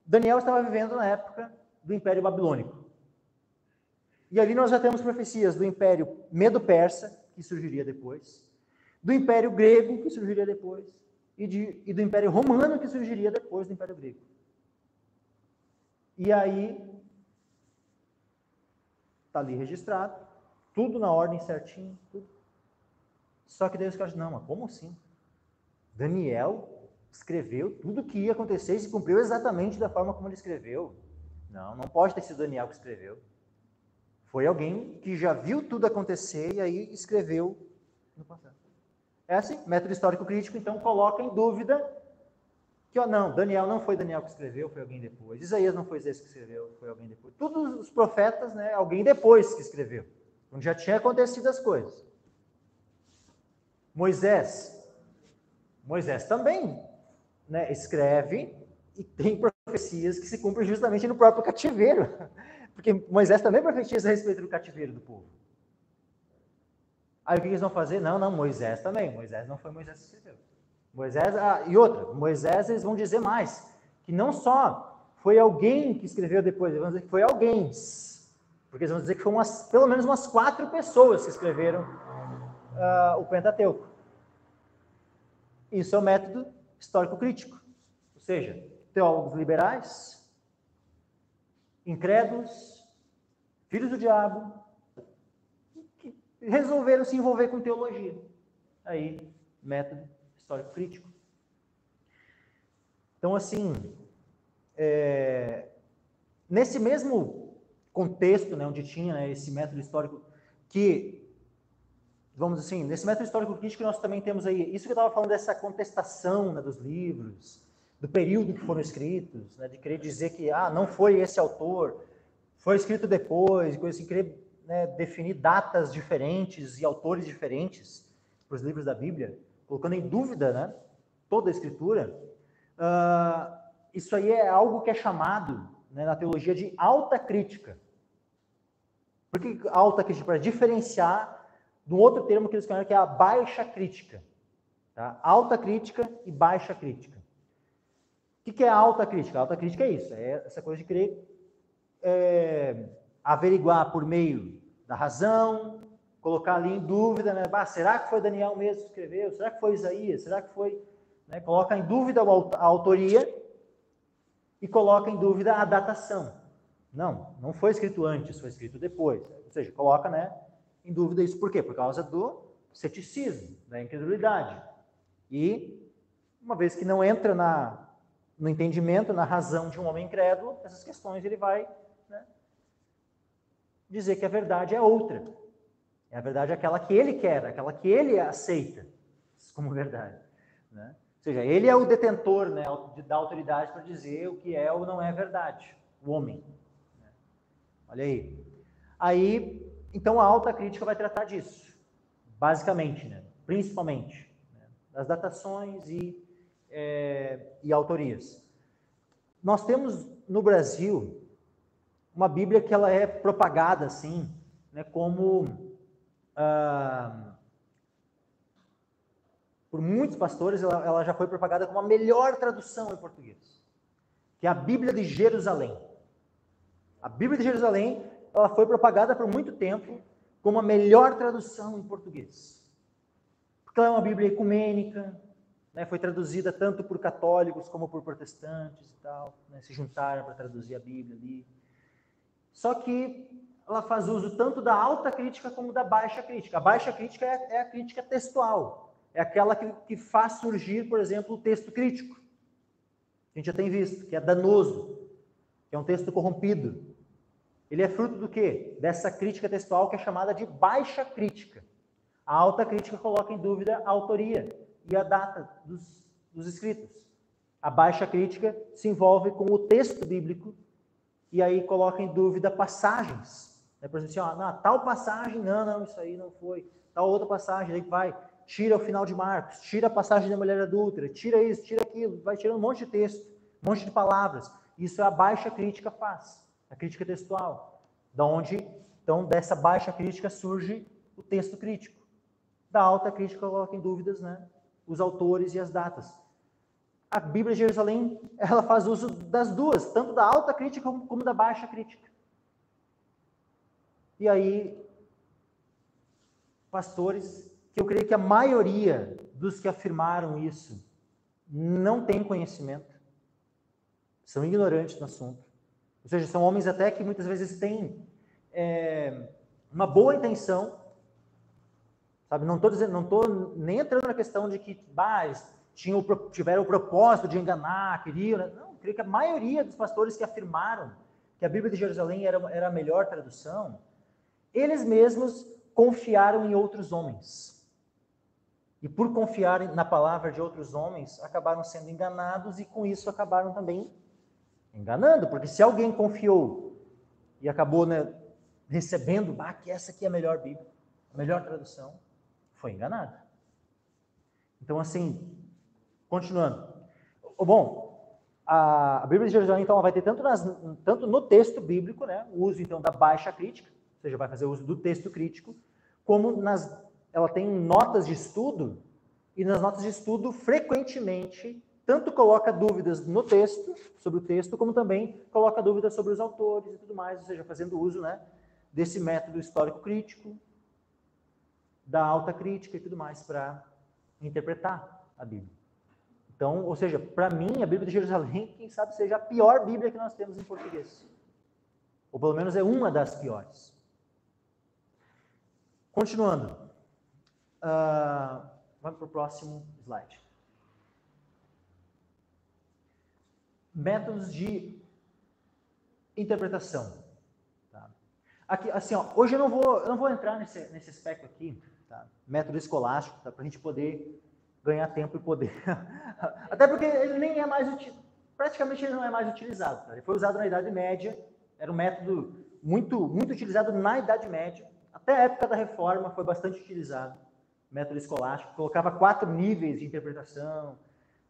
Daniel estava vivendo na época do Império Babilônico, e ali nós já temos profecias do Império Medo-Persa, que surgiria depois, do Império Grego, que surgiria depois, e do Império Romano, que surgiria depois do Império Grego. E aí, está ali registrado, tudo na ordem certinho, tudo. Só que Deus diz, não, mas como assim? Daniel escreveu tudo o que ia acontecer e se cumpriu exatamente da forma como ele escreveu. Não pode ter sido Daniel que escreveu. Foi alguém que já viu tudo acontecer e aí escreveu no passado. É assim, método histórico crítico, então, coloca em dúvida que, ó, não, Daniel não foi Daniel que escreveu, foi alguém depois. Isaías não foi Isaías que escreveu, foi alguém depois. Todos os profetas, né, alguém depois que escreveu, onde já tinha acontecido as coisas. Moisés também, né, escreve e tem profecias que se cumprem justamente no próprio cativeiro. Porque Moisés também profetiza a respeito do cativeiro do povo. Aí o que eles vão fazer? Não, Moisés também. Moisés não foi Moisés que escreveu. Moisés eles vão dizer mais, que não só foi alguém que escreveu depois, eles vão dizer que foi alguém. Porque eles vão dizer que foi pelo menos umas 4 pessoas que escreveram o Pentateuco. Isso é o método histórico-crítico. Ou seja, teólogos liberais, incrédulos, filhos do diabo, que resolveram se envolver com teologia. Aí, método histórico-crítico. Então, assim, nesse mesmo contexto, né, onde tinha, né, esse método histórico, que, vamos assim, nesse método histórico-crítico nós também temos aí, isso que eu estava falando dessa contestação, né, dos livros, do período que foram escritos, né, de querer dizer que não foi esse autor, foi escrito depois, coisa assim, querer, né, definir datas diferentes e autores diferentes para os livros da Bíblia, colocando em dúvida, né, toda a Escritura. Isso aí é algo que é chamado, né, na teologia de alta crítica. Por que alta crítica? Para diferenciar de um outro termo que eles conhecem, que é a baixa crítica. Tá? Alta crítica e baixa crítica. O que é a alta crítica? A alta crítica é isso, é essa coisa de querer averiguar por meio da razão, colocar ali em dúvida, né? Será que foi Daniel mesmo que escreveu? Será que foi Isaías? Será que foi... Né? Coloca em dúvida a autoria e coloca em dúvida a datação. Não foi escrito antes, foi escrito depois. Ou seja, coloca, né, em dúvida isso. Por quê? Por causa do ceticismo, da incredulidade. E, uma vez que não entra no entendimento, na razão de um homem incrédulo, essas questões ele vai, né, dizer que a verdade é outra. É a verdade aquela que ele quer, aquela que ele aceita como verdade. Né? Ou seja, ele é o detentor, né, da autoridade para dizer o que é ou não é verdade, o homem. Né? Olha aí. Aí, então a alta crítica vai tratar disso, basicamente, né, principalmente, né, das datações e autorias. Nós temos no Brasil uma Bíblia que ela é propagada assim, né, como por muitos pastores ela já foi propagada como a melhor tradução em português, que é a Bíblia de Jerusalém. A Bíblia de Jerusalém ela foi propagada por muito tempo como a melhor tradução em português, porque ela é uma Bíblia ecumênica, né, foi traduzida tanto por católicos como por protestantes e tal, né, se juntaram para traduzir a Bíblia ali. Só que ela faz uso tanto da alta crítica como da baixa crítica. A baixa crítica é a crítica textual, é aquela que faz surgir, por exemplo, o texto crítico. A gente já tem visto, que é danoso, que é um texto corrompido. Ele é fruto do quê? Dessa crítica textual que é chamada de baixa crítica. A alta crítica coloca em dúvida a autoria e a data dos escritos. A baixa crítica se envolve com o texto bíblico e aí coloca em dúvida passagens Por exemplo, assim, ó, tal passagem, não, isso aí não foi. Tal outra passagem, aí vai, tira o final de Marcos, tira a passagem da mulher adúltera, tira isso, tira aquilo, vai tirando um monte de texto, um monte de palavras. Isso a baixa crítica faz, a crítica textual. Da onde, então, dessa baixa crítica surge o texto crítico. Da alta crítica coloca em dúvidas, né, os autores e as datas. A Bíblia de Jerusalém, ela faz uso das duas, tanto da alta crítica como da baixa crítica. E aí, pastores, que eu creio que a maioria dos que afirmaram isso não tem conhecimento, são ignorantes no assunto. Ou seja, são homens até que muitas vezes têm uma boa intenção, sabe? Não estou nem entrando na questão de que tiveram o propósito de enganar, queriam. Não, eu creio que a maioria dos pastores que afirmaram que a Bíblia de Jerusalém era a melhor tradução, eles mesmos confiaram em outros homens. E por confiarem na palavra de outros homens, acabaram sendo enganados e com isso acabaram também enganando. Porque se alguém confiou e acabou, né, recebendo, que essa aqui é a melhor Bíblia, a melhor tradução, foi enganado. Então, assim, continuando. Bom, a Bíblia de Jerusalém, então, ela vai ter tanto no texto bíblico, né, o uso, então, da baixa crítica, ou seja, vai fazer uso do texto crítico, como ela tem notas de estudo, e nas notas de estudo, frequentemente, tanto coloca dúvidas no texto, sobre o texto, como também coloca dúvidas sobre os autores e tudo mais, ou seja, fazendo uso, né, desse método histórico-crítico, da alta crítica e tudo mais, para interpretar a Bíblia. Então, ou seja, para mim, a Bíblia de Jerusalém, quem sabe seja a pior Bíblia que nós temos em português. Ou pelo menos é uma das piores. Continuando. Vamos para o próximo slide. Métodos de interpretação. Tá? Aqui, assim, ó, hoje eu não vou entrar nesse aspecto aqui, tá? Método escolástico, tá? Para a gente poder ganhar tempo e poder... Até porque ele nem é mais... Praticamente ele não é mais utilizado. Tá? Ele foi usado na Idade Média, era um método muito, muito utilizado na Idade Média. Até a época da Reforma foi bastante utilizado. Método escolástico, colocava 4 níveis de interpretação,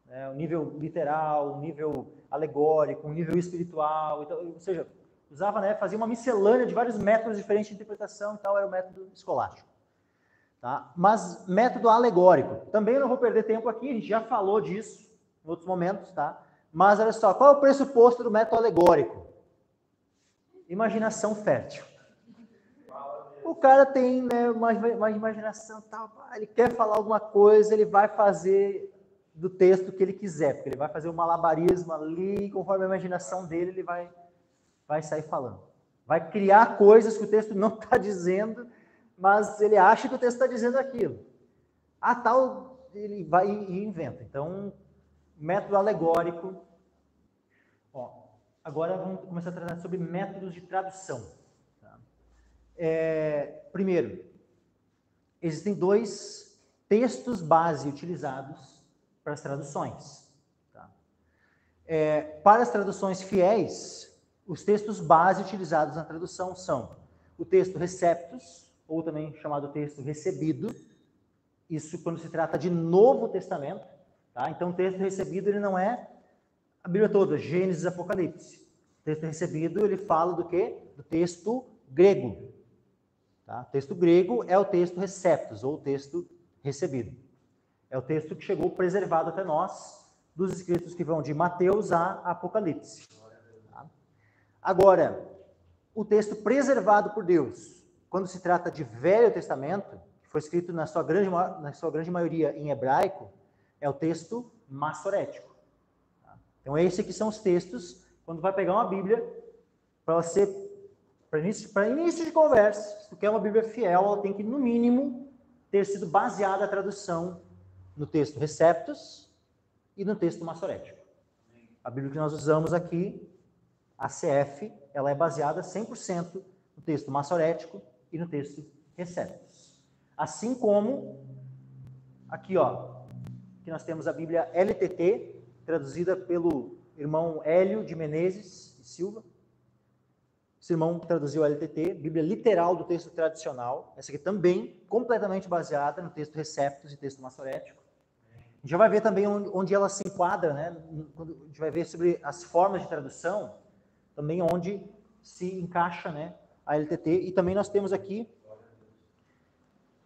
né? Um nível literal, um nível alegórico, um nível espiritual, então, ou seja, usava, né, fazia uma miscelânea de vários métodos diferentes de interpretação e tal, era o método escolástico. Tá? Mas método alegórico, também eu não vou perder tempo aqui, a gente já falou disso em outros momentos, tá? Mas olha só, qual é o pressuposto do método alegórico? Imaginação fértil. O cara tem, né, uma imaginação tal, ele quer falar alguma coisa, ele vai fazer do texto que ele quiser, porque ele vai fazer um malabarismo ali, conforme a imaginação dele, ele vai sair falando. Vai criar coisas que o texto não está dizendo, mas ele acha que o texto está dizendo aquilo. Tal, ele vai e inventa. Então, método alegórico. Agora vamos começar a tratar sobre métodos de tradução. Primeiro, existem 2 textos base utilizados para as traduções. Tá? Para as traduções fiéis, os textos base utilizados na tradução são o texto receptus, ou também chamado texto recebido, isso quando se trata de Novo Testamento. Tá? Então, o texto recebido ele não é a Bíblia toda, Gênesis, Apocalipse. O texto recebido ele fala do quê? Do texto grego. Tá? O texto grego é o texto receptus, ou o texto recebido. É o texto que chegou preservado até nós, dos escritos que vão de Mateus a Apocalipse. Tá? Agora, o texto preservado por Deus, quando se trata de Velho Testamento, que foi escrito na sua grande maioria em hebraico, é o texto massorético. Tá? Então, esses aqui são os textos, quando vai pegar uma Bíblia, para início de conversa, se tu quer uma Bíblia fiel, ela tem que, no mínimo, ter sido baseada a tradução no texto receptus e no texto massorético. A Bíblia que nós usamos aqui, a CF, ela é baseada 100% no texto massorético e no texto receptus. Assim como, aqui, que nós temos a Bíblia LTT, traduzida pelo irmão Hélio de Menezes e Silva, Esse irmão traduziu a LTT, Bíblia literal do texto tradicional. Essa aqui também completamente baseada no texto Receptus e texto Massorético. A gente já vai ver também onde ela se enquadra, né? Quando a gente vai ver sobre as formas de tradução, também onde se encaixa, né, a LTT. E também nós temos aqui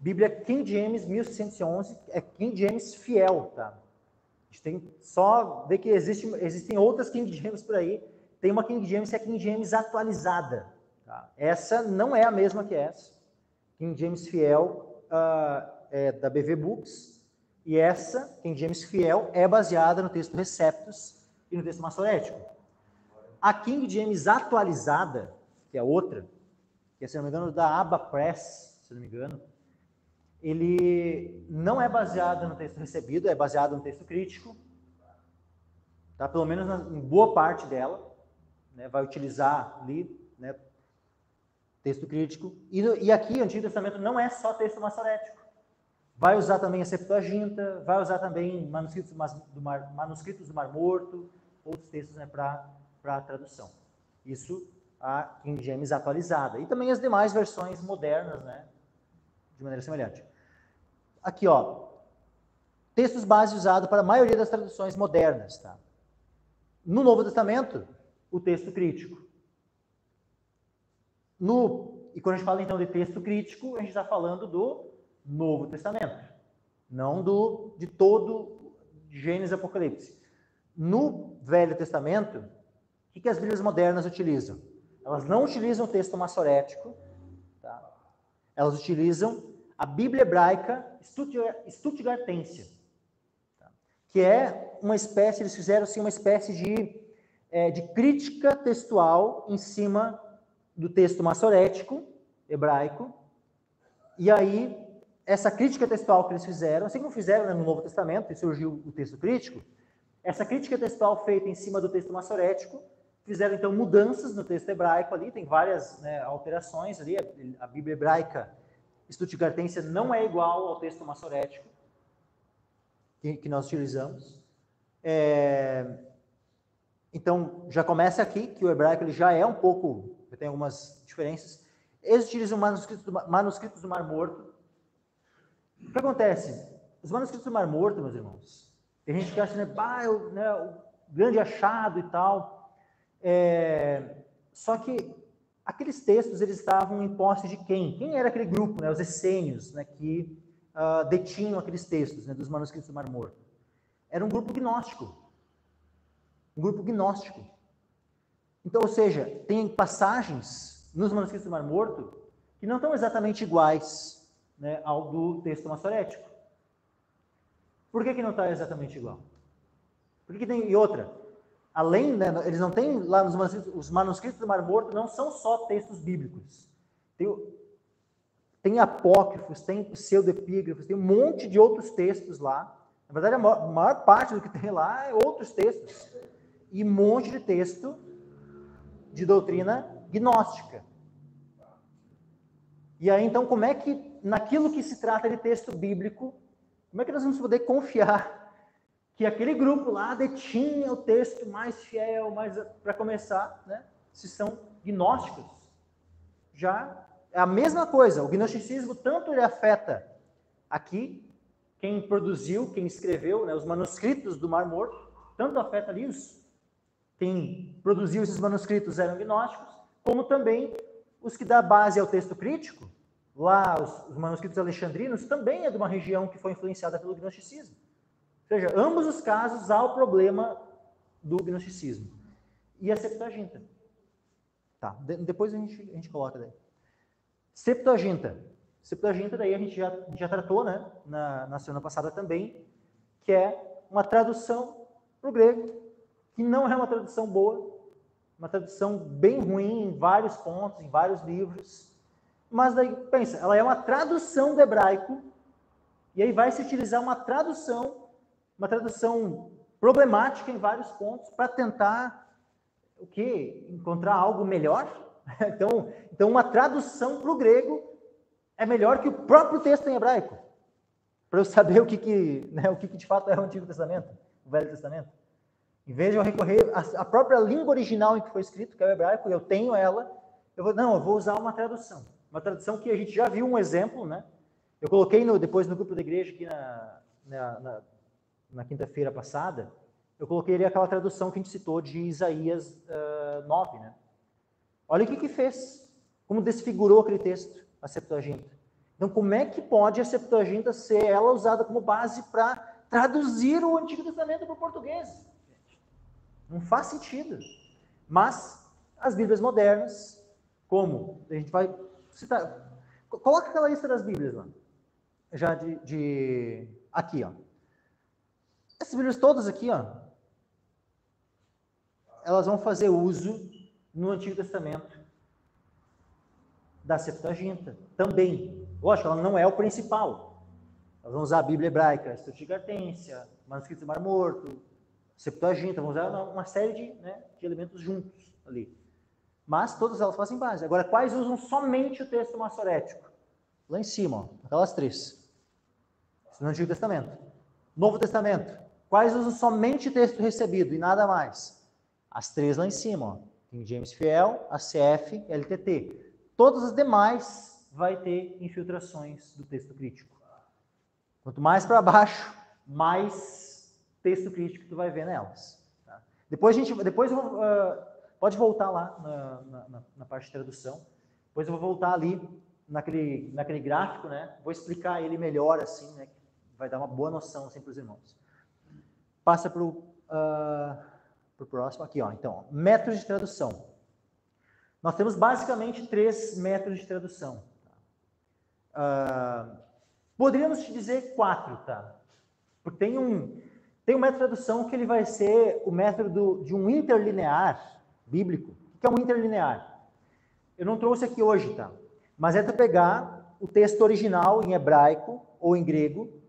Bíblia King James 1611, é King James fiel, tá? A gente tem só ver que existem outras King James por aí. Tem uma King James que é King James atualizada. Tá? Essa não é a mesma que essa. King James fiel é da BV Books. E essa, King James fiel, é baseada no texto Receptus e no texto Massorético. A King James atualizada, que é outra, que é, se não me engano, da Abba Press, se não me engano, ele não é baseado no texto recebido, é baseado no texto crítico. Tá? Pelo menos em boa parte dela. Né, vai utilizar ali, né, texto crítico. E aqui, o Antigo Testamento não é só texto massorético. Vai usar também a Septuaginta, vai usar também manuscritos do Mar Morto, outros textos, né, para tradução. Isso a King James atualizada. E também as demais versões modernas, né, de maneira semelhante. Aqui, ó, textos base usados para a maioria das traduções modernas. Tá? No Novo Testamento, o texto crítico. E quando a gente fala então de texto crítico, a gente está falando do Novo Testamento, não de todo Gênesis e Apocalipse. No Velho Testamento, o que as Bíblias modernas utilizam? Elas não utilizam o texto massorético, tá? Elas utilizam a Bíblia hebraica Stuttgartense, tá? Que é uma espécie, eles fizeram assim uma espécie de crítica textual em cima do texto massorético, hebraico, e aí, essa crítica textual que eles fizeram, assim como fizeram, né, no Novo Testamento, e surgiu o texto crítico, essa crítica textual feita em cima do texto massorético, fizeram então mudanças no texto hebraico ali, tem várias, né, alterações ali, a Bíblia hebraica Stuttgartense não é igual ao texto massorético que nós utilizamos. Então, já começa aqui, que o hebraico ele já é um pouco, tem algumas diferenças. Eles utilizam manuscritos do Mar Morto. O que acontece? Os manuscritos do Mar Morto, meus irmãos, tem gente que acha, o grande achado e tal. Só que aqueles textos, eles estavam em posse de quem? Quem era aquele grupo, né, os essênios, né, que detinham aqueles textos, né, dos manuscritos do Mar Morto? Era um grupo gnóstico. Um grupo gnóstico. Então, ou seja, tem passagens nos manuscritos do Mar Morto que não estão exatamente iguais, né, ao do texto massorético. Por que não está exatamente igual? Porque tem, e outra, além, né, eles não têm lá nos manuscritos, os manuscritos do Mar Morto não são só textos bíblicos. Tem apócrifos, tem pseudepígrafos, tem um monte de outros textos lá. Na verdade, a maior parte do que tem lá é outros textos. E um monte de texto de doutrina gnóstica. E aí, então, como é que, naquilo que se trata de texto bíblico, como é que nós vamos poder confiar que aquele grupo lá detinha o texto mais fiel, para começar, né, se são gnósticos? Já é a mesma coisa, o gnosticismo tanto ele afeta aqui, quem produziu, quem escreveu, né, os manuscritos do Mar Morto, tanto afeta ali quem produziu esses manuscritos eram gnósticos, como também os que dá base ao texto crítico, lá os manuscritos alexandrinos, também é de uma região que foi influenciada pelo gnosticismo. Ou seja, ambos os casos há o problema do gnosticismo. E a Septuaginta. Tá, depois a gente coloca daí. Septuaginta. Septuaginta, daí a gente já tratou, né, na semana passada também, que é uma tradução para o grego, que não é uma tradução boa, uma tradução bem ruim em vários pontos, em vários livros. Mas daí, pensa, ela é uma tradução do hebraico, e aí vai se utilizar uma tradução problemática em vários pontos, para tentar, o quê? Encontrar algo melhor? Então uma tradução para o grego é melhor que o próprio texto em hebraico, para eu saber o que de fato é o Antigo Testamento, o Velho Testamento. Em vez de eu recorrer à própria língua original em que foi escrito, que é o hebraico, eu tenho ela, eu vou usar uma tradução que a gente já viu um exemplo, né? Eu coloquei depois no grupo da igreja aqui na quinta-feira passada, eu coloquei ali aquela tradução que a gente citou de Isaías 9, né? Olha o que fez, como desfigurou aquele texto, a Septuaginta. Então, como é que pode a Septuaginta ser ela usada como base para traduzir o Antigo Testamento para o português? Não faz sentido. Mas as Bíblias modernas, como a gente vai citar, coloca aquela lista das Bíblias lá, já aqui, ó. Essas Bíblias todas aqui, ó, elas vão fazer uso no Antigo Testamento da Septuaginta também. Lógico, ela não é o principal. Elas vão usar a Bíblia hebraica, a Septuagintência, manuscrito do Mar Morto, Septuaginta, vão usar uma série de elementos juntos ali. Mas todas elas fazem base. Agora, quais usam somente o texto massorético? Lá em cima, ó, aquelas três. Isso no Antigo Testamento. Novo Testamento. Quais usam somente texto recebido e nada mais? As três lá em cima, ó. King James Fiel, ACF, LTT. Todas as demais vai ter infiltrações do texto crítico. Quanto mais para baixo, mais texto crítico tu vai ver nelas. Tá? Depois pode voltar lá na parte de tradução. Depois eu vou voltar ali naquele gráfico, né? Vou explicar ele melhor assim, né? Vai dar uma boa noção assim, para os irmãos. Passa para o próximo aqui, ó. Então, métodos de tradução. Nós temos basicamente 3 métodos de tradução. Poderíamos te dizer 4, tá? Porque tem um método de tradução que ele vai ser o método de um interlinear bíblico. O que é um interlinear? Eu não trouxe aqui hoje, tá? Mas é tu pegar o texto original em hebraico ou em grego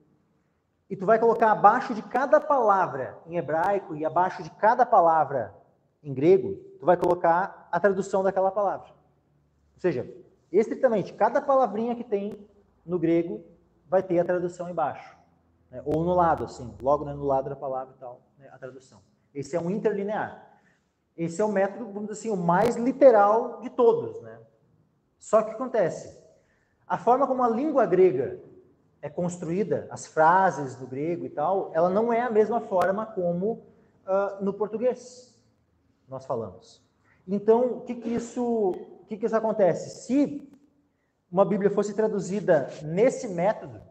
e tu vai colocar abaixo de cada palavra em hebraico e abaixo de cada palavra em grego, tu vai colocar a tradução daquela palavra. Ou seja, estritamente, cada palavrinha que tem no grego vai ter a tradução embaixo. Né? Ou no lado, assim, logo no lado da palavra e tal, né? A tradução. Esse é um interlinear. Esse é o método, vamos dizer assim, o mais literal de todos, né? Só que o que acontece? A forma como a língua grega é construída, as frases do grego e tal, ela não é a mesma forma como no português nós falamos. Então, o que isso acontece? Se uma Bíblia fosse traduzida nesse método,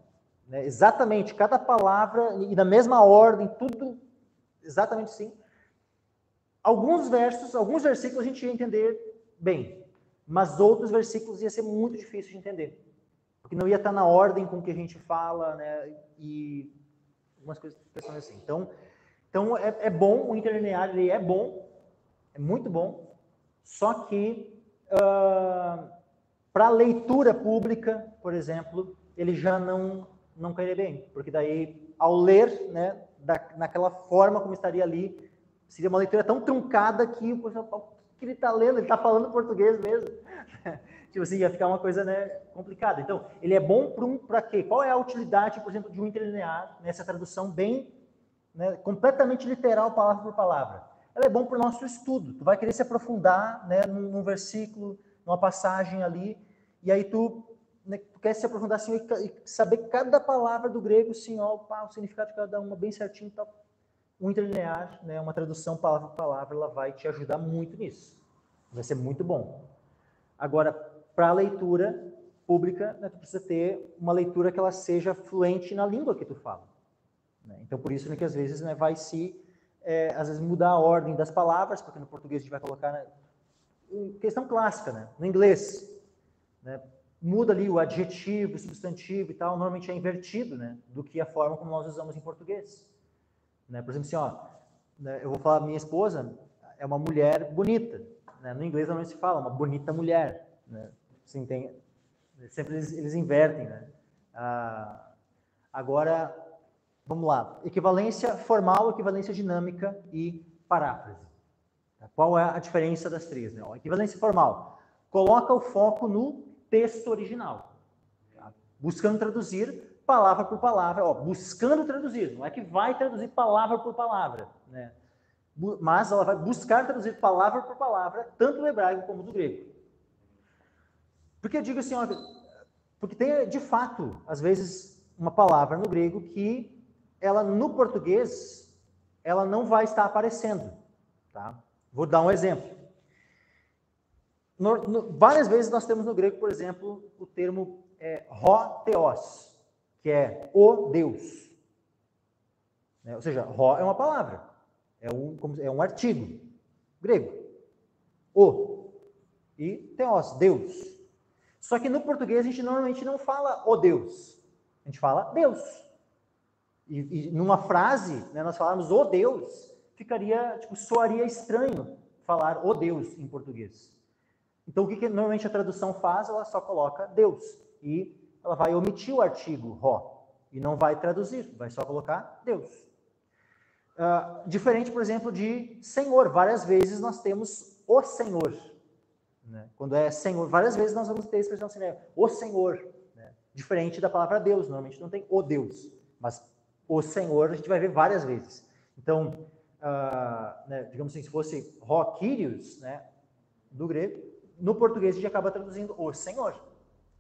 né, exatamente cada palavra e na mesma ordem, tudo exatamente assim, alguns versículos a gente ia entender bem, mas outros versículos ia ser muito difícil de entender, porque não ia estar na ordem com que a gente fala, né, e algumas coisas assim. Então é bom, o interlinear ele é bom, é muito bom, só que para leitura pública, por exemplo, ele já não cairia bem, porque daí, ao ler, né, naquela forma como estaria ali, seria uma leitura tão truncada que o que ele está lendo, ele está falando português mesmo. Tipo assim, ia ficar uma coisa, né, complicada. Então, ele é bom para quê? Qual é a utilidade, por exemplo, de um interlinear, nessa tradução bem, né, completamente literal, palavra por palavra? Ela é bom para o nosso estudo. Tu vai querer se aprofundar, né, num versículo, numa passagem ali, e aí tu quer se aprofundar assim, e saber cada palavra do grego, assim, ó, o significado de cada uma bem certinho, tal. Um interlinear, né, uma tradução palavra por palavra, ela vai te ajudar muito nisso. Vai ser muito bom. Agora, para a leitura pública, né, tu precisa ter uma leitura que ela seja fluente na língua que tu fala. Né? Então, por isso, né, que às vezes, né, vai se, às vezes, mudar a ordem das palavras, porque no português a gente vai colocar, né, questão clássica, né, no inglês, né, muda ali o adjetivo, o substantivo e tal, normalmente é invertido, né, do que a forma como nós usamos em português. Né? Por exemplo, assim, ó, né, eu vou falar, minha esposa é uma mulher bonita. Né? No inglês normalmente se fala, uma bonita mulher. Né? Assim, sempre eles invertem. Né? Agora, vamos lá. Equivalência formal, equivalência dinâmica e paráfrase. Qual é a diferença das três? Né? Equivalência formal. Coloca o foco no texto original. Tá? Buscando traduzir palavra por palavra, ó, buscando traduzir, não é que vai traduzir palavra por palavra, né? Mas ela vai buscar traduzir palavra por palavra, tanto do hebraico como do grego. Porque eu digo assim, ó, porque tem, de fato, às vezes, uma palavra no grego que ela, no português, ela não vai estar aparecendo. Tá? Vou dar um exemplo. Várias vezes nós temos no grego, por exemplo, o termo ró theos, que é o Deus. Ou seja, ró é uma palavra, é um artigo grego. O e theos, Deus. Só que no português a gente normalmente não fala o Deus, a gente fala Deus. E numa frase, né, nós falarmos o Deus, soaria estranho falar o Deus em português. Então, o que normalmente a tradução faz? Ela só coloca Deus. E ela vai omitir o artigo ró. E não vai traduzir, vai só colocar Deus. Diferente, por exemplo, de Senhor. Várias vezes nós temos o Senhor. Né? Quando é Senhor, várias vezes nós vamos ter a expressão assim, né? O Senhor. Né? Diferente da palavra Deus. Normalmente não tem o Deus. Mas o Senhor a gente vai ver várias vezes. Então, né, digamos assim, se fosse ró Kyrios, né, do grego, no português a gente acaba traduzindo o Senhor.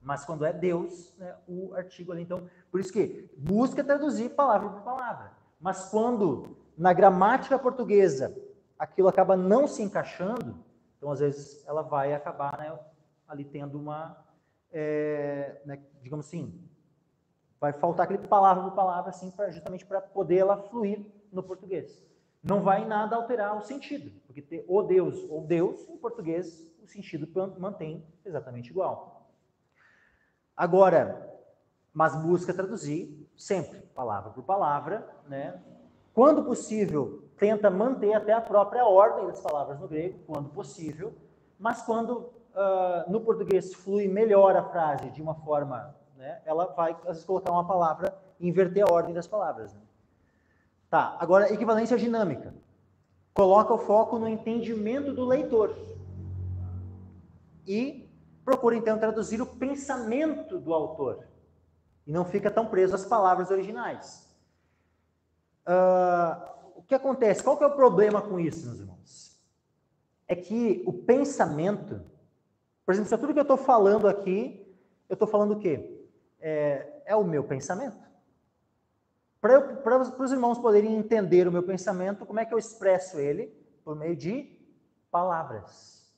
Mas quando é Deus, né, o artigo ali. Então, por isso que busca traduzir palavra por palavra. Mas quando, na gramática portuguesa, aquilo acaba não se encaixando, então, às vezes, ela vai acabar, né, ali tendo uma, né, digamos assim, vai faltar aquele palavra por palavra, assim, justamente para poder ela fluir no português. Não vai em nada alterar o sentido, porque ter o Deus ou Deus, em português, o sentido mantém exatamente igual. Agora, mas busca traduzir sempre, palavra por palavra, né? Quando possível, tenta manter até a própria ordem das palavras no grego, quando possível, mas quando no português flui melhor a frase de uma forma, né, ela vai, às vezes, colocar uma palavra e inverter a ordem das palavras. Né? Tá, agora, equivalência dinâmica. Coloca o foco no entendimento do leitor. E procura, então, traduzir o pensamento do autor. E não fica tão preso às palavras originais. O que acontece? Qual que é o problema com isso, meus irmãos? É que o pensamento... Por exemplo, se tudo que eu estou falando aqui, eu estou falando o quê? É o meu pensamento. Para os irmãos poderem entender o meu pensamento, como é que eu expresso ele? Por meio de palavras.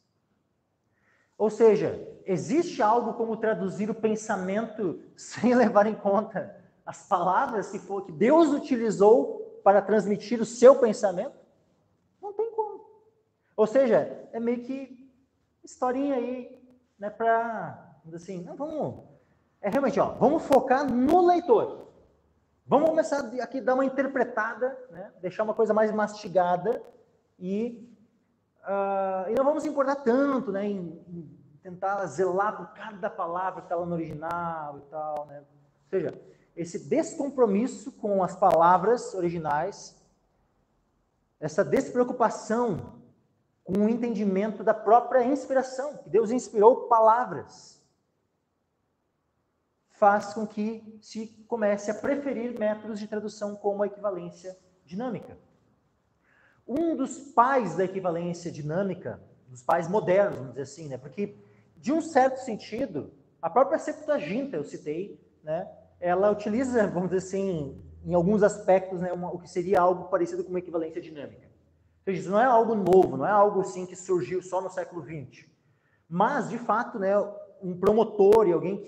Ou seja, existe algo como traduzir o pensamento sem levar em conta as palavras que Deus utilizou para transmitir o seu pensamento? Não tem como. Ou seja, é meio que historinha aí, né, para, assim, não, vamos, realmente, ó, vamos focar no leitor. Vamos começar aqui a dar uma interpretada, né, deixar uma coisa mais mastigada e não vamos se importar tanto, né, em tentar zelar por cada palavra que está lá no original e tal, né? Ou seja, esse descompromisso com as palavras originais, essa despreocupação com o entendimento da própria inspiração, que Deus inspirou palavras, faz com que se comece a preferir métodos de tradução como a equivalência dinâmica. Um dos pais da equivalência dinâmica, dos pais modernos, vamos dizer assim, né? Porque, de um certo sentido, a própria Septuaginta, eu citei, né? Ela utiliza, vamos dizer assim, em alguns aspectos, né, o que seria algo parecido com uma equivalência dinâmica. Ou seja, isso não é algo novo, não é algo assim que surgiu só no século XX. Mas, de fato, né, um promotor e alguém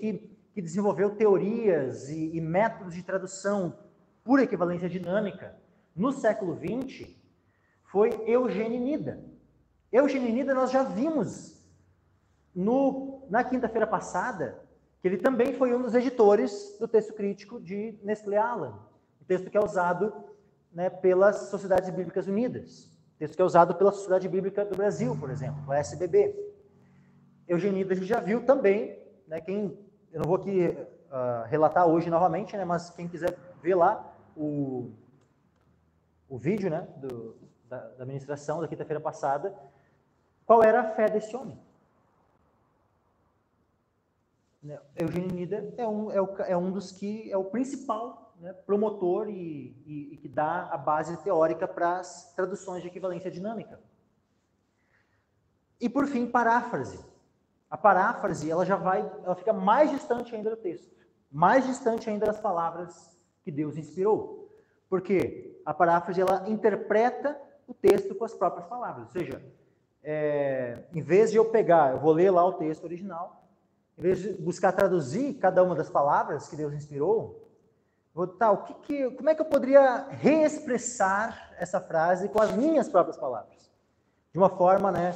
que desenvolveu teorias e métodos de tradução por equivalência dinâmica no século XX foi Eugênio Nida. Eugênio Nida nós já vimos na quinta-feira passada, que ele também foi um dos editores do texto crítico de Nestlé Aland, o texto que é usado, né, pelas Sociedades Bíblicas Unidas, o texto que é usado pela Sociedade Bíblica do Brasil, por exemplo, a SBB. Eugênio Nida a gente já viu também, né, eu não vou aqui relatar hoje novamente, né, mas quem quiser ver lá o vídeo, né, da ministração da quinta-feira passada, qual era a fé desse homem. Eugênio Nida é um dos que é o principal, né, promotor e que dá a base teórica para as traduções de equivalência dinâmica. E, por fim, paráfrase. a paráfrase, ela fica mais distante ainda do texto, mais distante ainda das palavras que Deus inspirou. Porque a paráfrase, ela interpreta o texto com as próprias palavras. Ou seja, em vez de eu vou ler lá o texto original, em vez de buscar traduzir cada uma das palavras que Deus inspirou, como é que eu poderia reexpressar essa frase com as minhas próprias palavras? De uma forma, né,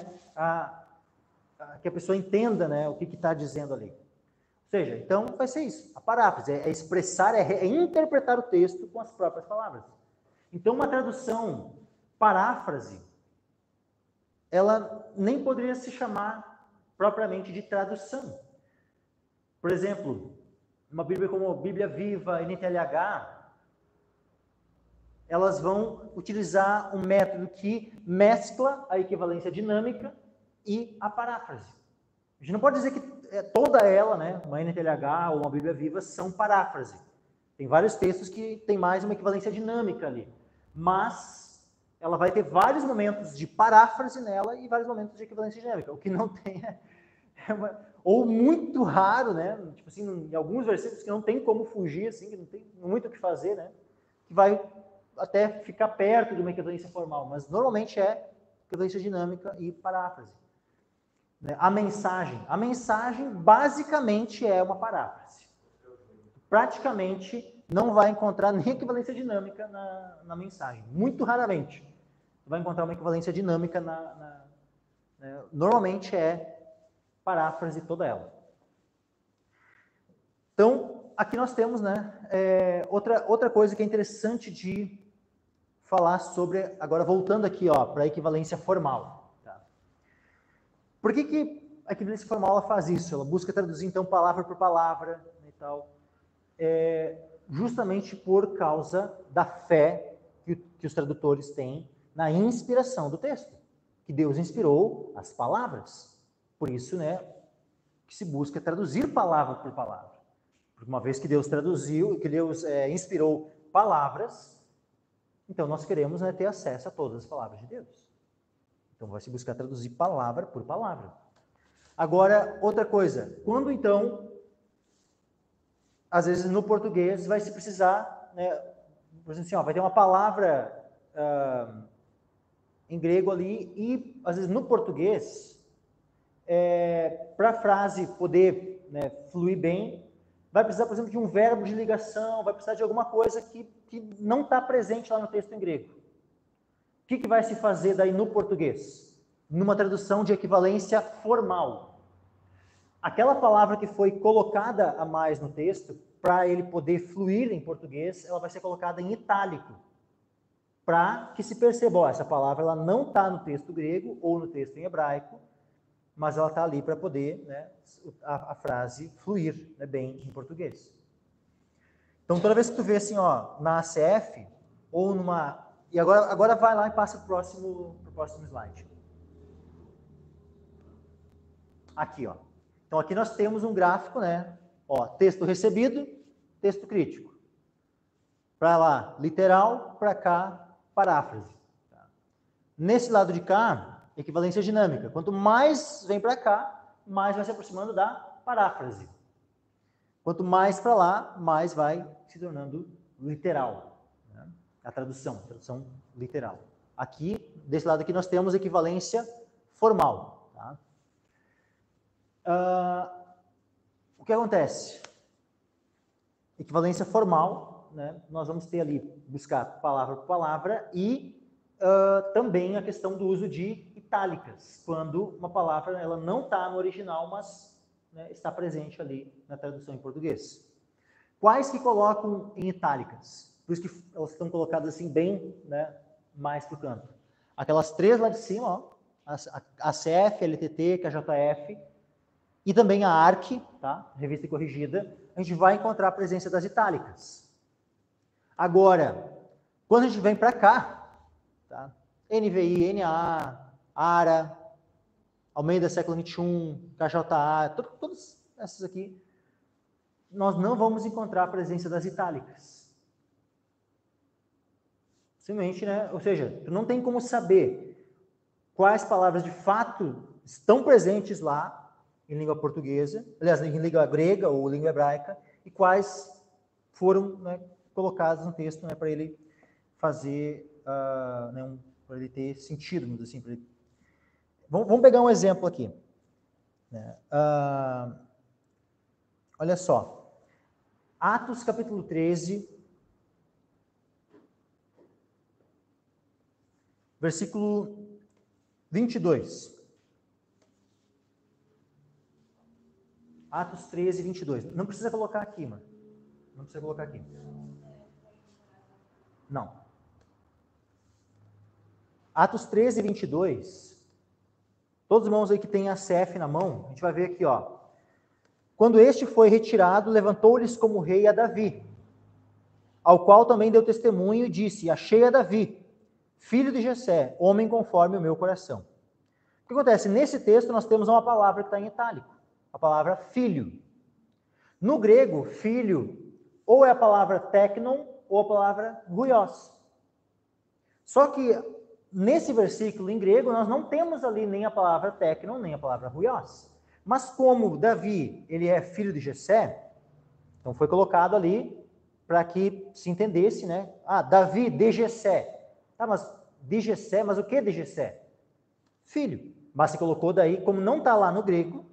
que a pessoa entenda, né, o que está dizendo ali. Ou seja, então vai ser isso. A paráfrase é expressar, é interpretar o texto com as próprias palavras. Então, uma tradução paráfrase, ela nem poderia se chamar propriamente de tradução. Por exemplo, uma Bíblia como a Bíblia Viva, NTLH, elas vão utilizar um método que mescla a equivalência dinâmica e a paráfrase. A gente não pode dizer que toda ela, né, uma NTLH ou uma Bíblia Viva, são paráfrase. Tem vários textos que tem mais uma equivalência dinâmica ali. Mas ela vai ter vários momentos de paráfrase nela e vários momentos de equivalência dinâmica. O que não tem ou muito raro, né? Tipo assim, em alguns versículos que não tem como fugir, assim, que não tem muito o que fazer, né? Que vai até ficar perto de uma equivalência formal, mas normalmente é equivalência dinâmica e paráfrase. A mensagem basicamente é uma paráfrase. Praticamente não vai encontrar nem equivalência dinâmica na mensagem. Muito raramente vai encontrar uma equivalência dinâmica normalmente é paráfrase toda ela. Então, aqui nós temos, né, outra coisa que é interessante de falar sobre, agora voltando aqui, ó, para a equivalência formal. Tá? Por que a equivalência formal ela faz isso? Ela busca traduzir, então, palavra por palavra, né, e tal. Justamente por causa da fé que os tradutores têm na inspiração do texto, que Deus inspirou as palavras. Por isso, né, que se busca traduzir palavra por palavra. Porque uma vez que Deus traduziu, que Deus inspirou palavras, então nós queremos, né, ter acesso a todas as palavras de Deus. Então vai se buscar traduzir palavra por palavra. Agora, outra coisa, quando então, às vezes no português vai se precisar, né, por exemplo assim, ó, vai ter uma palavra em grego ali e às vezes no português, para a frase poder, né, fluir bem, vai precisar, por exemplo, de um verbo de ligação, vai precisar de alguma coisa que não está presente lá no texto em grego. O que vai se fazer daí no português? Numa tradução de equivalência formal. Aquela palavra que foi colocada a mais no texto, para ele poder fluir em português, ela vai ser colocada em itálico, para que se perceba, ó, essa palavra ela não está no texto grego ou no texto em hebraico, mas ela está ali para poder, né, a frase fluir, né, bem em português. Então, toda vez que tu vê assim, ó, na ACF, ou numa... E agora vai lá e passa para o próximo slide. Aqui, ó. Então, aqui nós temos um gráfico, né? Ó, texto recebido, texto crítico. Para lá, literal, para cá, paráfrase. Tá? Nesse lado de cá, equivalência dinâmica. Quanto mais vem para cá, mais vai se aproximando da paráfrase. Quanto mais para lá, mais vai se tornando literal. Né? A tradução literal. Aqui, desse lado aqui, nós temos equivalência formal. Tá? O que acontece? Equivalência formal, né? Nós vamos ter ali, buscar palavra por palavra e também a questão do uso de itálicas, quando uma palavra ela não está no original, mas, né, está presente ali na tradução em português. Quais que colocam em itálicas? Por isso que elas estão colocadas assim bem, né, mais para o canto. Aquelas três lá de cima, ó, a CF, LTT, KJF, e também a ARC, tá? Revista Corrigida, a gente vai encontrar a presença das itálicas. Agora, quando a gente vem para cá, tá? NVI, NA, ARA, Almeida século XXI, KJA, todas essas aqui, nós não vamos encontrar a presença das itálicas. Simplesmente, né? Ou seja, tu não tem como saber quais palavras de fato estão presentes lá em língua portuguesa, aliás, em língua grega ou língua hebraica, e quais foram, né, colocados no texto, né, para ele fazer, para ele ter sentido, vamos dizer assim. Vamos pegar um exemplo aqui. Né? Olha só. Atos capítulo 13, versículo 22. Atos 13, 22. Não precisa colocar aqui, mano. Não precisa colocar aqui. Não. Atos 13, 22. Todos os irmãos aí que têm a CF na mão, a gente vai ver aqui, ó. Quando este foi retirado, levantou-lhes como rei a Davi, ao qual também deu testemunho e disse: achei a Davi, filho de Jessé, homem conforme o meu coração. O que acontece? Nesse texto nós temos uma palavra que está em itálico, a palavra filho. No grego, filho, ou é a palavra teknon, ou a palavra huios. Só que nesse versículo em grego, nós não temos ali nem a palavra teknon, nem a palavra huios. Mas como Davi, ele é filho de Jessé, então foi colocado ali para que se entendesse, né? Ah, Davi de Jessé. Tá, mas de Jessé, mas o que de Jessé? Filho. Mas se colocou daí, como não está lá no grego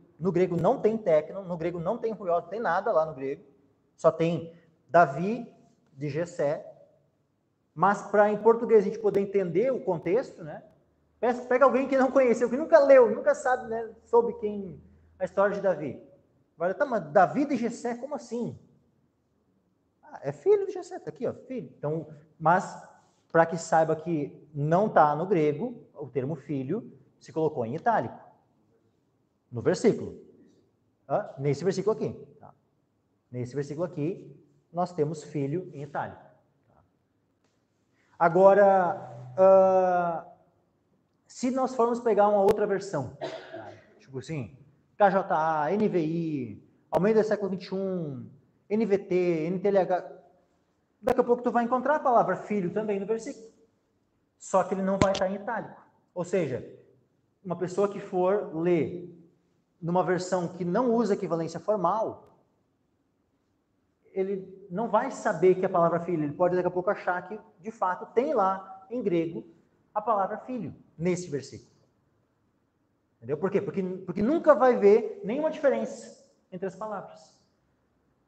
não tem teknon, no grego não tem huios, não tem nada lá no grego, só tem Davi de Jessé. Mas para em português a gente poder entender o contexto, né? Pega alguém que não conheceu, que nunca leu, nunca sabe, né, sobre quem a história de Davi. Vai, tá, mas Davi de Jessé, como assim? Ah, é filho de Jessé, tá aqui, ó, filho. Então, mas para que saiba que não está no grego, o termo filho se colocou em itálico. No versículo. Nesse versículo aqui. Tá? Nesse versículo aqui, nós temos filho em itálico. Tá? Agora, se nós formos pegar uma outra versão, tipo assim, KJA, NVI, Almeida do século XXI, NVT, NTLH, daqui a pouco tu vai encontrar a palavra filho também no versículo. Só que ele não vai estar em itálico. Ou seja, uma pessoa que for ler numa versão que não usa equivalência formal, ele não vai saber que a palavra filho, ele pode daqui a pouco achar que, de fato, tem lá em grego a palavra filho, nesse versículo. Entendeu? Por quê? Porque nunca vai ver nenhuma diferença entre as palavras.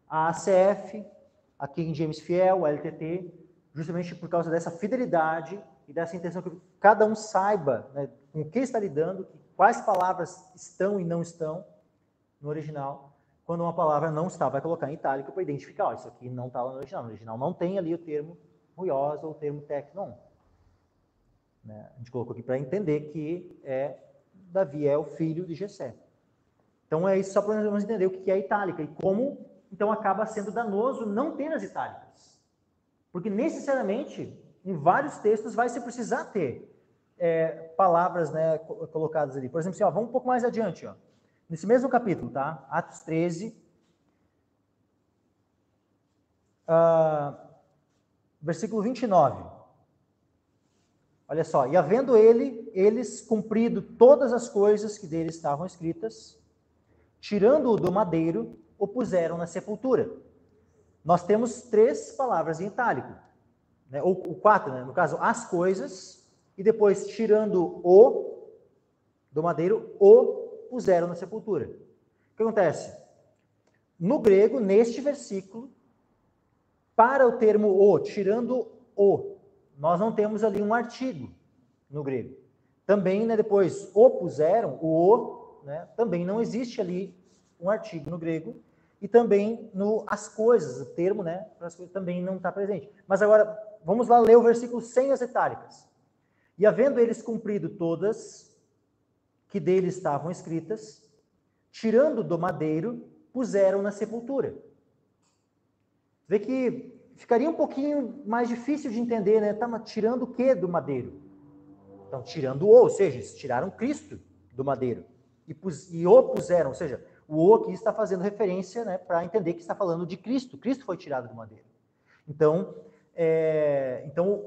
A ACF, a King James Fiel, a LTT, justamente por causa dessa fidelidade e dessa intenção que cada um saiba, né, com o que está lidando, quais palavras estão e não estão no original. Quando uma palavra não está, vai colocar em itálico para identificar, ó, isso aqui não está lá no original. No original não tem ali o termo huios ou o termo teknon. Né? A gente colocou aqui para entender que Davi é o filho de Jessé. Então é isso só para nós entender o que é itálica e como, então, acaba sendo danoso não ter as itálicas. Porque necessariamente, em vários textos, vai se precisar ter palavras, né, colocadas ali. Por exemplo, assim, ó, vamos um pouco mais adiante, ó. Nesse mesmo capítulo, tá? Atos 13, versículo 29. Olha só, e havendo eles cumprido todas as coisas que dele estavam escritas, tirando-o do madeiro, o puseram na sepultura. Nós temos 3 palavras em itálico, né? Ou 4, né? No caso, as coisas, e depois, tirando-o do madeiro, o puseram na sepultura. O que acontece? No grego, neste versículo, para o termo o, tirando o, nós não temos ali um artigo no grego. Também, né, depois, o puseram, o, né, também não existe ali um artigo no grego, e também no as coisas, o termo, né, para as coisas também não está presente. Mas agora, vamos lá ler o versículo sem as itálicas. E havendo eles cumprido todas que dele estavam escritas, tirando do madeiro, puseram na sepultura. Vê que ficaria um pouquinho mais difícil de entender, né? Tá, mas tirando o que do madeiro? Então, tirando o, ou seja, eles tiraram Cristo do madeiro. E o puseram, ou seja, o o aqui está fazendo referência, né, para entender que está falando de Cristo. Cristo foi tirado do madeiro. Então,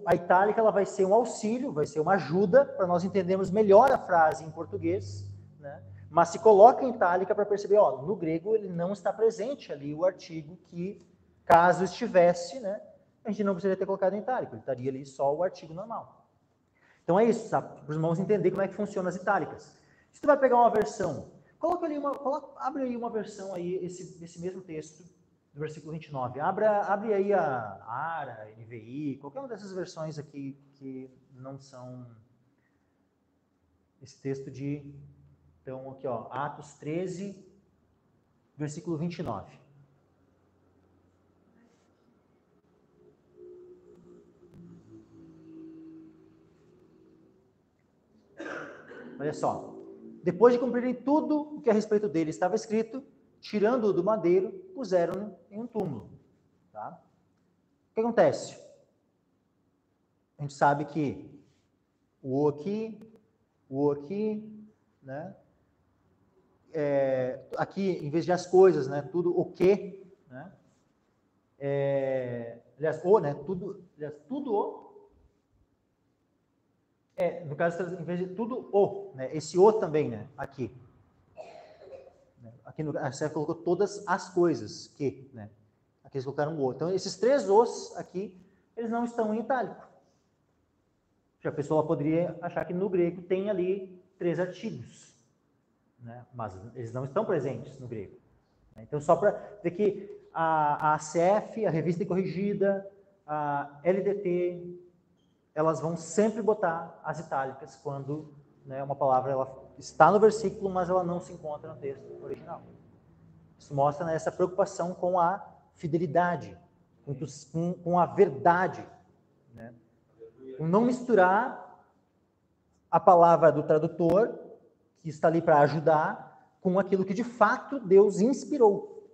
a itálica ela vai ser um auxílio, vai ser uma ajuda para nós entendermos melhor a frase em português, né? mas se coloca em itálica para perceber, ó, no grego ele não está presente ali o artigo que, caso estivesse, né, a gente não precisaria ter colocado em itálico, ele estaria ali só o artigo normal. Então é isso, sabe? Para os irmãos entenderem como é que funcionam as itálicas. Se tu vai pegar uma versão, abre aí uma versão aí, esse mesmo texto, do versículo 29. Abre aí a ARA, NVI, qualquer uma dessas versões aqui que não são esse texto de... Então, aqui, ó, Atos 13, versículo 29. Olha só. Depois de cumprirem tudo o que a respeito dele estava escrito, tirando-o do madeiro, puseram-no em um túmulo. Tá? O que acontece? A gente sabe que o aqui, né? Aqui, em vez de as coisas, né? Tudo o que, né? Aliás, o, né? Tudo o. No caso, em vez de tudo o, né? Esse o também, né? Aqui. Aqui você colocou todas as coisas que, né? Aqui eles colocaram o. Então, esses três os aqui, eles não estão em itálico. Já a pessoa poderia achar que no grego tem ali 3 artigos, né? Mas eles não estão presentes no grego. Então, só para ver que a ACF, a Revista Corrigida, a LDT, elas vão sempre botar as itálicas quando, né, uma palavra ela está no versículo, mas ela não se encontra no texto original. Isso mostra, né, essa preocupação com a fidelidade, com a verdade, né? Com não misturar a palavra do tradutor, que está ali para ajudar, com aquilo que de fato Deus inspirou.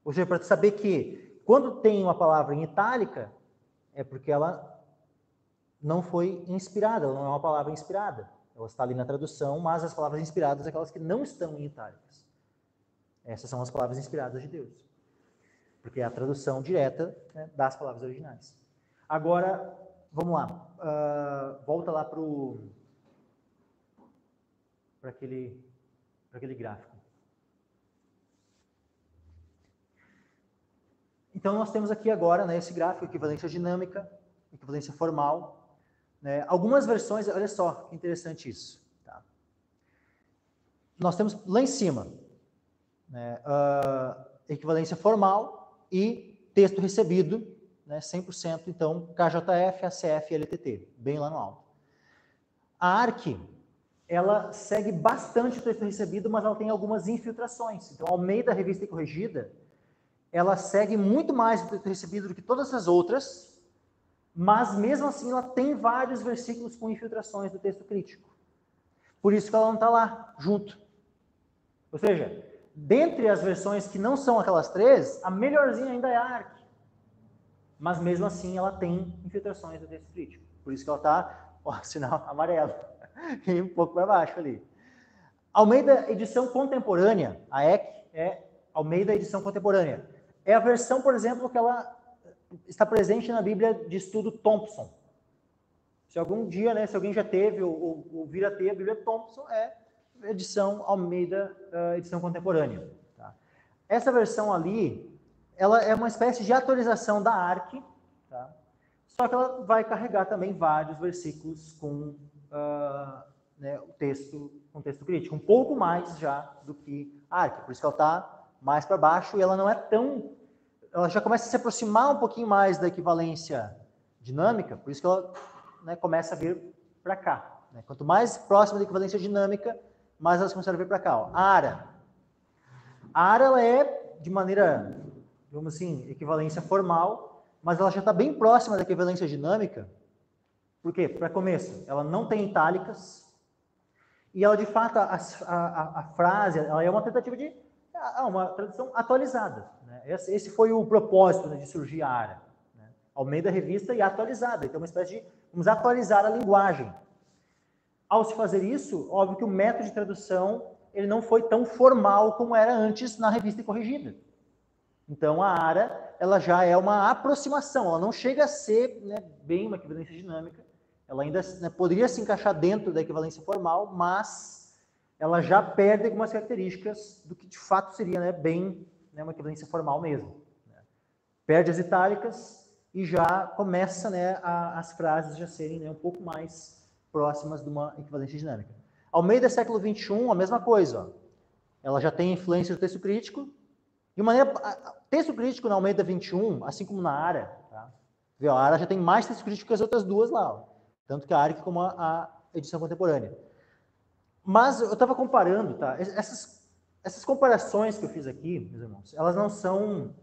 Ou seja, para saber que quando tem uma palavra em itálica, é porque ela não foi inspirada, ela não é uma palavra inspirada. Ela está ali na tradução, mas as palavras inspiradas são aquelas que não estão em itálicas. Essas são as palavras inspiradas de Deus. Porque é a tradução direta, né, das palavras originais. Agora, vamos lá. Volta lá para aquele gráfico. Então, nós temos aqui agora, né, esse gráfico, equivalência dinâmica, equivalência formal. Né? Algumas versões, olha só que interessante isso. Tá? Nós temos lá em cima, né, equivalência formal e texto recebido, né, 100%, então, KJF, ACF e LTT, bem lá no alto. A ARC, ela segue bastante o texto recebido, mas ela tem algumas infiltrações. Então, ao meio da Revista Corrigida, ela segue muito mais o texto recebido do que todas as outras, mas mesmo assim ela tem vários versículos com infiltrações do texto crítico. Por isso que ela não está lá, junto. Ou seja, dentre as versões que não são aquelas 3, a melhorzinha ainda é a ARC. Mas mesmo assim ela tem infiltrações do texto crítico. Por isso que ela está, ó, sinal amarelo, e um pouco para baixo ali. Almeida Edição Contemporânea, a EC é Almeida Edição Contemporânea. É a versão, por exemplo, que ela está presente na Bíblia de Estudo Thompson. Se algum dia, né, se alguém já teve ou vir a ter a Bíblia Thompson, é edição Almeida, edição contemporânea. Tá? Essa versão ali, ela é uma espécie de atualização da ARC, tá? Só que ela vai carregar também vários versículos com né, o texto crítico, um pouco mais já do que a ARC, por isso que ela está mais para baixo e ela não é tão... Ela já começa a se aproximar um pouquinho mais da equivalência dinâmica, por isso que ela, né, começa a vir para cá. Né? Quanto mais próxima da equivalência dinâmica, mais elas começaram a vir para cá. Ó. A ARA. A ARA ela é, de maneira, vamos assim, equivalência formal, mas ela já está bem próxima da equivalência dinâmica. Por quê? Para começo, ela não tem itálicas, e ela, de fato, a frase, ela é uma tentativa de uma tradução atualizada. Né? Esse foi o propósito, né, de surgir a ARA. Né? Ao meio da revista e atualizada. Então, uma espécie de... Vamos atualizar a linguagem. Ao se fazer isso, óbvio que o método de tradução ele não foi tão formal como era antes na Revista Corrigida. Então, a ARA ela já é uma aproximação. Ela não chega a ser, né, bem uma equivalência dinâmica. Ela ainda, né, poderia se encaixar dentro da equivalência formal, mas ela já perde algumas características do que de fato seria, né, bem, né, uma equivalência formal mesmo. Né? Perde as itálicas e já começa, né, as frases já serem, né, um pouco mais próximas de uma equivalência dinâmica. Almeida, século XXI, a mesma coisa. Ó. Ela já tem influência do texto crítico. De maneira, texto crítico na Almeida 21, assim como na ARA, tá? A ARA já tem mais texto crítico que as outras duas lá. Ó. Tanto que a ARA como a edição contemporânea. Mas eu estava comparando, tá? Essas comparações que eu fiz aqui, meus irmãos, elas são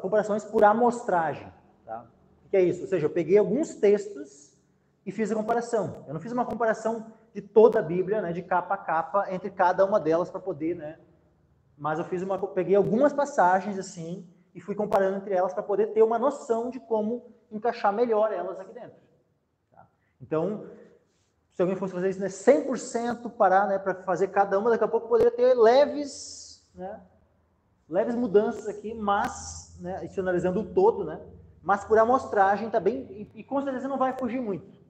comparações por amostragem, tá? O que é isso? Ou seja, eu peguei alguns textos e fiz a comparação. Eu não fiz uma comparação de toda a Bíblia, né, de capa a capa, entre cada uma delas para poder, né? Mas eu peguei algumas passagens assim e fui comparando entre elas para poder ter uma noção de como encaixar melhor elas aqui dentro. Tá? Então, se alguém fosse fazer isso, né, 100% parar, né, para fazer cada uma, daqui a pouco poderia ter leves leves mudanças aqui, mas, né, isso analisando o todo, né, mas por amostragem está bem, e com certeza não vai fugir muito.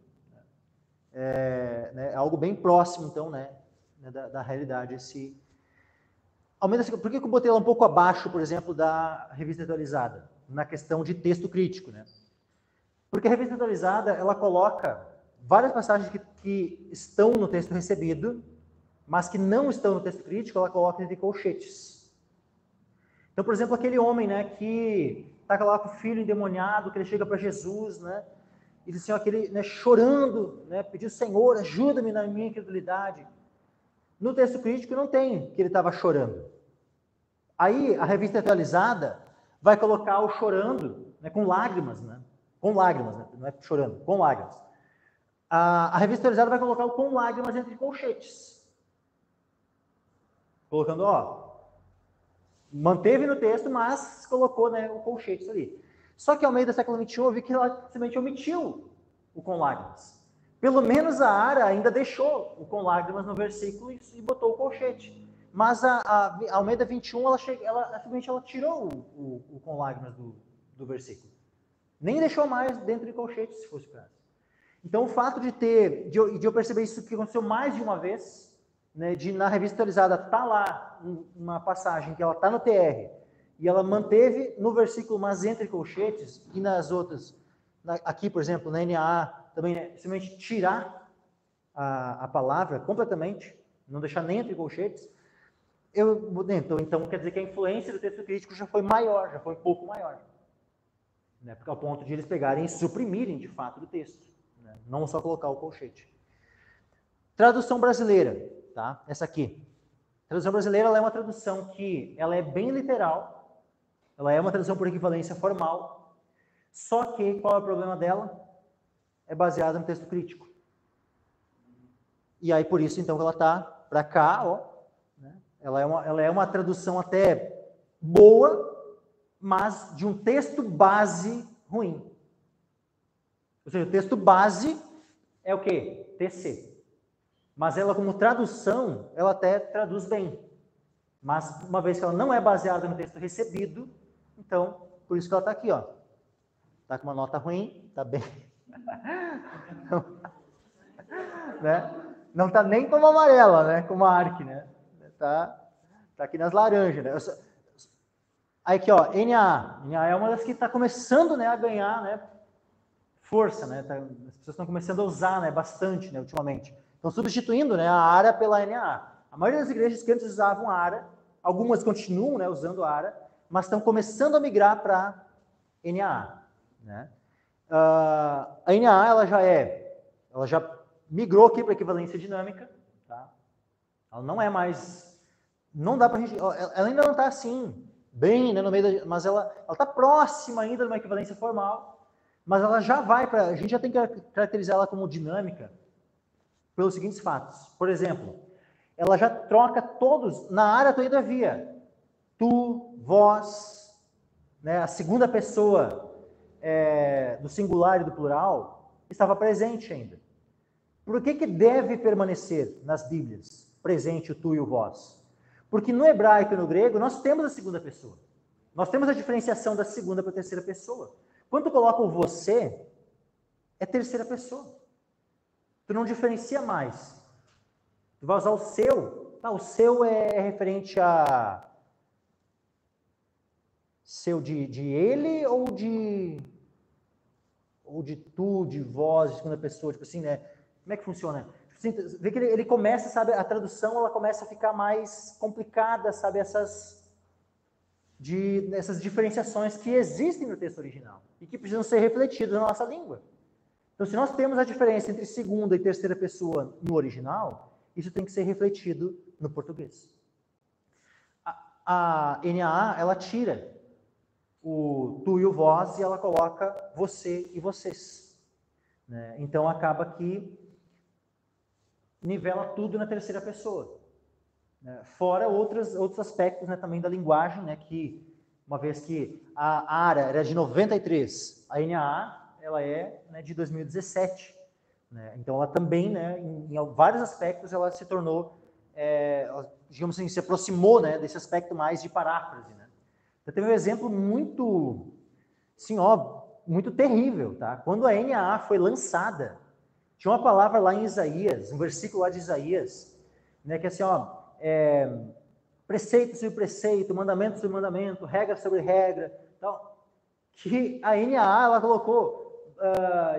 É algo bem próximo, então, né, da realidade. Por que eu botei ela um pouco abaixo, por exemplo, da revista atualizada? Na questão de texto crítico, né? Porque a revista atualizada, ela coloca várias passagens que estão no texto recebido, mas que não estão no texto crítico, ela coloca entre colchetes. Então, por exemplo, aquele homem, né, que está lá com o filho endemoniado, que ele chega para Jesus, né, e diz assim, aquele, né, chorando, né, pediu, Senhor, ajuda-me na minha incredulidade. No texto crítico não tem que ele estava chorando. Aí, a revista atualizada vai colocar o chorando, né, com lágrimas, né, não é chorando, com lágrimas. A revista atualizada vai colocar o com lágrimas entre colchetes. Colocando, ó, manteve no texto, mas colocou, né, o colchetes ali. Só que ao meio do século XXI eu vi que ela simplesmente omitiu o com lágrimas. Pelo menos a ARA ainda deixou o com lágrimas no versículo e botou o colchete. Mas a Almeida 21, simplesmente ela tirou o com lágrimas do versículo. Nem deixou mais dentro de colchete, se fosse o caso. Então, o fato de eu perceber isso que aconteceu mais de uma vez, né, na revista atualizada tá lá uma passagem que ela tá no TR, e ela manteve no versículo, mas entre colchetes, e nas outras, aqui, por exemplo, na NAA, também, né, simplesmente tirar a palavra completamente, não deixar nem entre colchetes, então quer dizer que a influência do texto crítico já foi maior, já foi um pouco maior. Né, porque ao ponto de eles pegarem e suprimirem, de fato, do texto. Né, não só colocar o colchete. Tradução brasileira, tá? Essa aqui. A tradução brasileira ela é uma tradução que ela é bem literal, ela é uma tradução por equivalência formal, só que qual é o problema dela? É baseada no texto crítico. E aí, por isso, então, ela está para cá, ó. Né? Ela é uma tradução até boa, mas de um texto base ruim. Ou seja, o texto base é o quê? TC. Mas ela, como tradução, ela até traduz bem. Mas, uma vez que ela não é baseada no texto recebido, então, por isso que ela está aqui, ó. Está com uma nota ruim, está bem... né? Não está nem como amarela, né? Como a ARC, né? Tá aqui nas laranjas, né? Aí aqui, ó, NAA. NAA é uma das que está começando, né, a ganhar, né, força, né? As pessoas estão começando a usar, né, bastante, né, ultimamente. Estão substituindo, né, a ARA pela NAA. A maioria das igrejas que antes usavam a ARA, algumas continuam, né, usando a ARA, mas estão começando a migrar para NAA, né? A NAA ela já migrou aqui para equivalência dinâmica, tá? Ela não é mais, não dá para a gente, ela ainda não está assim, bem, né, no meio mas ela está próxima ainda de uma equivalência formal, mas ela já vai para, a gente já tem que caracterizar ela como dinâmica pelos seguintes fatos. Por exemplo, ela já troca todos, na área todavia, tu, vós, né, a segunda pessoa do singular e do plural estava presente ainda. Por que deve permanecer nas Bíblias presente o tu e o vós? Porque no hebraico e no grego nós temos a segunda pessoa. Nós temos a diferenciação da segunda para a terceira pessoa. Quando tu coloca o você, é terceira pessoa. Tu não diferencia mais Tu vai usar o seu. Tá, o seu é referente a seu de ele ou de tu, de vós, de segunda pessoa, tipo assim, né? Como é que funciona? Vê que ele começa, sabe, a tradução, ela começa a ficar mais complicada, sabe, essas diferenciações que existem no texto original e que precisam ser refletidas na nossa língua. Então, se nós temos a diferença entre segunda e terceira pessoa no original, isso tem que ser refletido no português. A NAA, ela tira o tu e o vós e ela coloca você e vocês. Né? Então, acaba que nivela tudo na terceira pessoa. Né? Fora outros aspectos, né, também da linguagem, né, que, uma vez que a ARA era de 93, a NAA ela é, né, de 2017. Né? Então, ela também, né, em vários aspectos, ela se tornou, digamos assim, se aproximou, né, desse aspecto mais de paráfrase. Né? Então, teve um exemplo muito, assim, ó, muito terrível. Tá? Quando a NAA foi lançada, tinha uma palavra lá em Isaías, um versículo lá de Isaías, né, que é assim, ó, preceito sobre preceito, mandamento sobre mandamento, regra sobre regra, tal, que a NAA, ela colocou,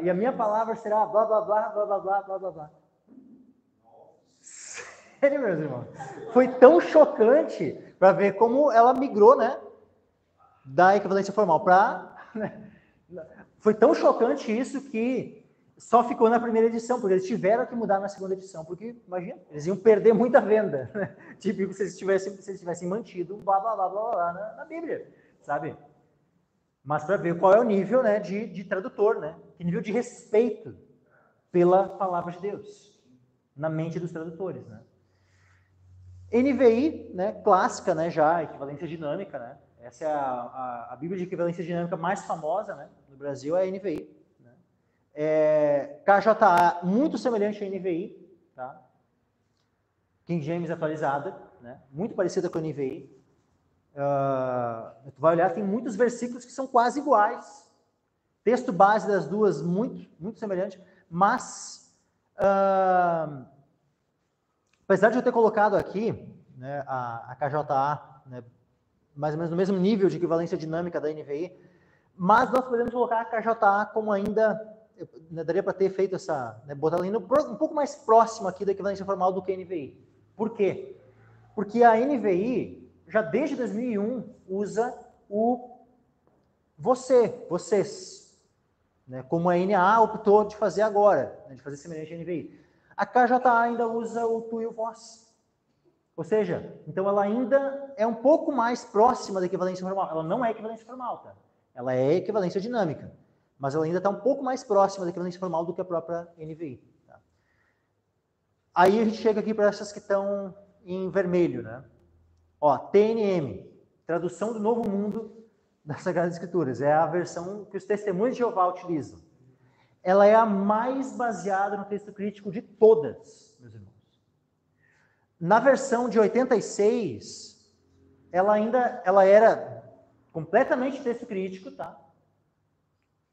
e a minha palavra será blá, blá, blá, blá, blá, blá, blá, blá, blá. Sério, meus irmãos? Foi tão chocante para ver como ela migrou, né, da equivalência formal para... Né, foi tão chocante isso que só ficou na primeira edição, porque eles tiveram que mudar na segunda edição, porque, imagina, eles iam perder muita venda, né? Tipo, se eles tivessem mantido blá, blá, blá, blá, blá na Bíblia, sabe? Mas para ver qual é o nível, né, de tradutor, né? Que nível de respeito pela palavra de Deus na mente dos tradutores, né? NVI, né, clássica, né, já, equivalência dinâmica, né? Essa é a Bíblia de equivalência dinâmica mais famosa, né, no Brasil, é a NVI. KJA, muito semelhante à NVI, tá? King James atualizada, né? Muito parecida com a NVI. Tu vai olhar, tem muitos versículos que são quase iguais. Texto base das duas, muito, muito semelhante, mas, apesar de eu ter colocado aqui, né, a KJA, né, mais ou menos no mesmo nível de equivalência dinâmica da NVI, mas nós podemos colocar a KJA como ainda... daria para ter feito essa, né, botar ela indo um pouco mais próximo aqui da equivalência formal do que a NVI. Por quê? Porque a NVI, já desde 2001, usa o vocês, né, como a NAA optou de fazer agora, né, de fazer semelhante à NVI. A KJA ainda usa o tu e o vós. Ou seja, então ela ainda é um pouco mais próxima da equivalência formal. Ela não é equivalência formal, tá? Ela é equivalência dinâmica. Mas ela ainda está um pouco mais próxima da equivalência formal do que a própria NVI. Tá? Aí a gente chega aqui para essas que estão em vermelho, né? Ó, TNM, Tradução do Novo Mundo das Sagradas Escrituras. É a versão que os Testemunhos de Jeová utilizam. Ela é a mais baseada no texto crítico de todas, meus irmãos. Na versão de 86, ela era completamente texto crítico, tá?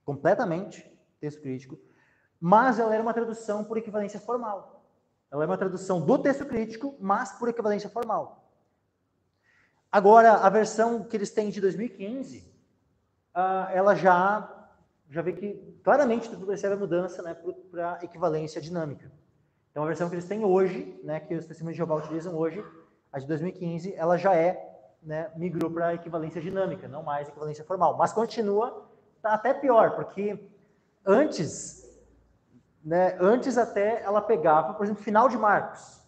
Completamente texto crítico, mas ela era uma tradução por equivalência formal. Ela é uma tradução do texto crítico, mas por equivalência formal. Agora, a versão que eles têm de 2015, ela já vê que claramente tu percebe a mudança, né, para equivalência dinâmica. Então, a versão que eles têm hoje, né, que os Testemunhos de Jeová utilizam hoje, a de 2015, ela já né, migrou para equivalência dinâmica, não mais equivalência formal, mas continua. Tá até pior, porque antes até ela pegava, por exemplo, final de Marcos.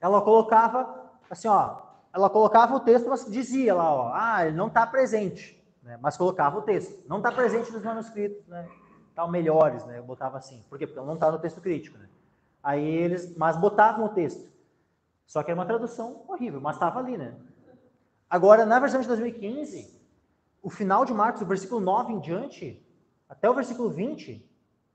Ela colocava, assim, ó, ela colocava o texto, mas dizia lá, ó, ele não está presente, né, mas colocava o texto. Não está presente nos manuscritos, né, tal, melhores, né, eu botava assim. Por quê? Porque ela não está no texto crítico, né. Aí mas botavam o texto. Só que era uma tradução horrível, mas estava ali, né. Agora, na versão de 2015... o final de Marcos, o versículo 9 em diante, até o versículo 20,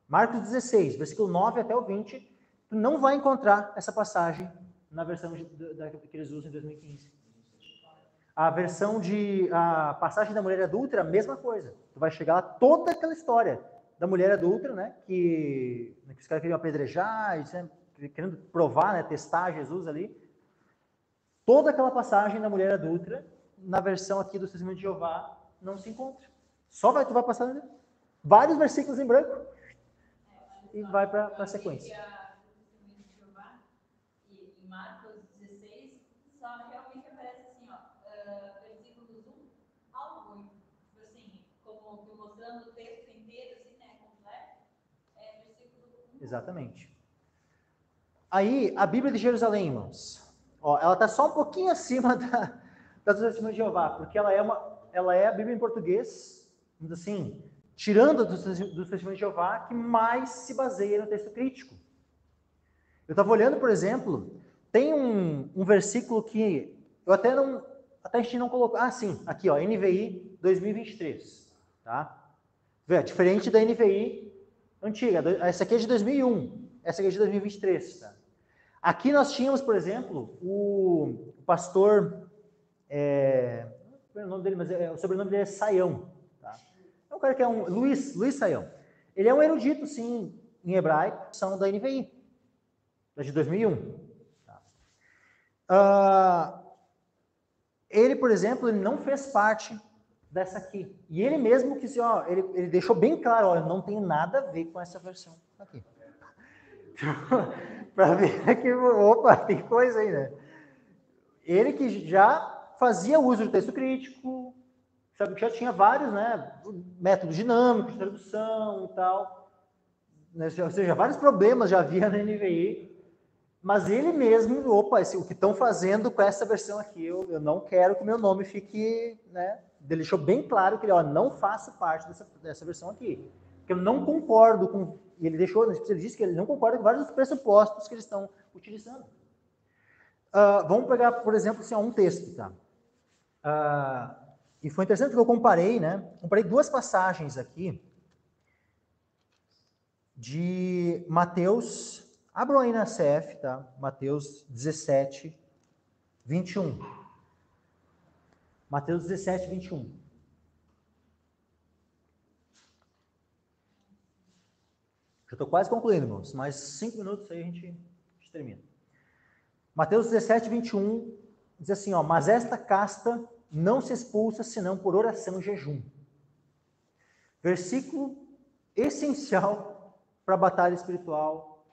Marcos 16, versículo 9 até o 20, tu não vai encontrar essa passagem na versão que eles usam em 2015. A passagem da mulher adúltera, a mesma coisa. Tu vai chegar lá, toda aquela história da mulher adúltera, né, que os caras queriam apedrejar, querendo provar, né, testar Jesus ali. Toda aquela passagem da mulher adúltera, na versão aqui do Testemunho de Jeová, não se encontra. Tu vai passar vários versículos em branco e vai para a sequência. Em Marcos 16, só realmente aparece assim, ó, versículos 1 ao 8. Tipo assim, como mostrando o texto inteiro, assim, né, completo, versículo 1. Exatamente. Aí, a Bíblia de Jerusalém, irmãos, ó, ela está só um pouquinho acima da do Testemunho de Jeová, porque ela é a Bíblia em português, assim, tirando do Testemunho de Jeová, que mais se baseia no texto crítico. Eu estava olhando, por exemplo, tem um versículo que eu até a gente não colocou. Ah, sim, aqui, ó, NVI 2023, tá? Vê, diferente da NVI antiga, essa aqui é de 2001, essa aqui é de 2023, tá? Aqui nós tínhamos, por exemplo, o pastor, não é o nome dele, mas o sobrenome dele é Saião, tá? É um cara que é Luiz Saião. Ele é um erudito, sim, em hebraico, são da NVI, da de 2001. Tá? Ele, por exemplo, ele não fez parte dessa aqui. E ele mesmo que ele deixou bem claro, olha, não tem nada a ver com essa versão aqui. Para ver que, opa, tem coisa aí, né? Ele que já fazia uso do texto crítico, sabe, que já tinha vários, né, métodos dinâmicos de tradução e tal, né, ou seja, vários problemas já havia na NVI, mas ele mesmo, opa, o que estão fazendo com essa versão aqui, eu não quero que o meu nome fique, né, ele deixou bem claro que ele, ó, não faço parte dessa versão aqui, porque eu não concordo com, e ele disse que ele não concorda com vários dos pressupostos que eles estão utilizando. Vamos pegar, por exemplo, assim, um texto, tá? E foi interessante que eu comparei, né? Comparei duas passagens aqui de Mateus, abram aí na CF, tá? Mateus 17, 21. Mateus 17, 21. Já estou quase concluindo, irmãos. Mais 5 minutos aí a gente termina. Mateus 17, 21 diz assim, ó, mas esta casta não se expulsa senão por oração e jejum. Versículo essencial para a batalha espiritual,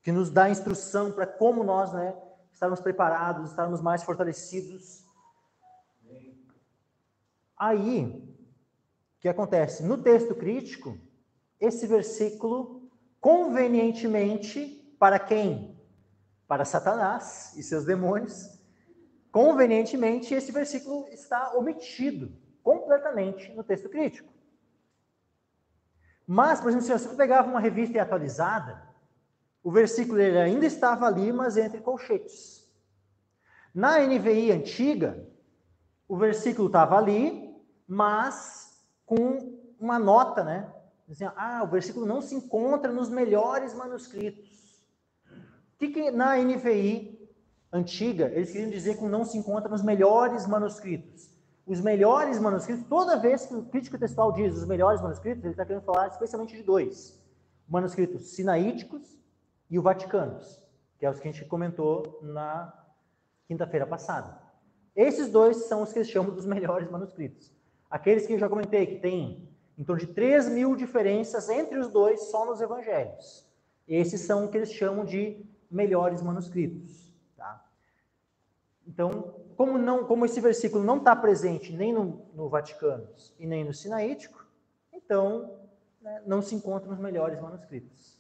que nos dá instrução para como nós, né, estarmos preparados, estarmos mais fortalecidos. Aí, o que acontece? No texto crítico, esse versículo, convenientemente, para quem? Para Satanás e seus demônios, convenientemente, esse versículo está omitido completamente no texto crítico. Mas, por exemplo, se você pegava uma revista atualizada, o versículo ele ainda estava ali, mas entre colchetes. Na NVI antiga, o versículo estava ali, mas com uma nota, né? Dizendo, o versículo não se encontra nos melhores manuscritos. O que na NVI antiga, eles queriam dizer que não se encontra nos melhores manuscritos? Os melhores manuscritos, toda vez que o crítico textual diz os melhores manuscritos, ele está querendo falar especialmente de dois. Manuscritos sinaíticos e o vaticanos, que é os que a gente comentou na quinta-feira passada. Esses dois são os que eles chamam dos melhores manuscritos. Aqueles que eu já comentei, que tem em torno de 3.000 diferenças entre os dois só nos evangelhos. Esses são o que eles chamam de melhores manuscritos. Tá? Então, como esse versículo não está presente nem no Vaticanos e nem no Sinaítico, então, né, não se encontra nos melhores manuscritos.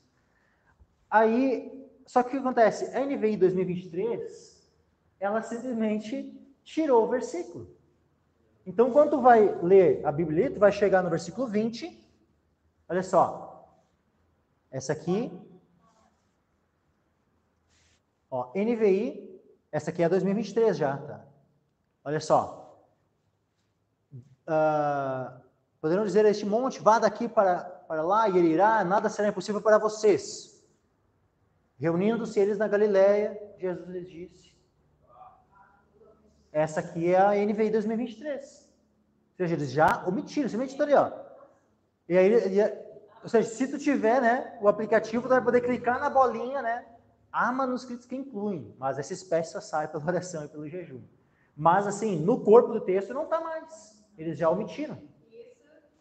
Aí, só que o que acontece? A NVI 2023, ela simplesmente tirou o versículo. Então, quando tu vai ler a Bíblia, tu vai chegar no versículo 20, olha só, essa aqui, ó, NVI, essa aqui é a 2023 já, tá? Olha só, poderão dizer a este monte, vá daqui para lá e ele irá, nada será impossível para vocês. Reunindo-se eles na Galileia, Jesus lhes disse, essa aqui é a NVI 2023. Ou seja, eles já omitiram, simplesmente está ali, ó. Ou seja, se tu tiver, né, o aplicativo, tu vai poder clicar na bolinha, né, Há manuscritos que incluem, mas essa espécie só sai pela oração e pelo jejum. Mas, assim, no corpo do texto não está mais. Eles já omitiram. Isso,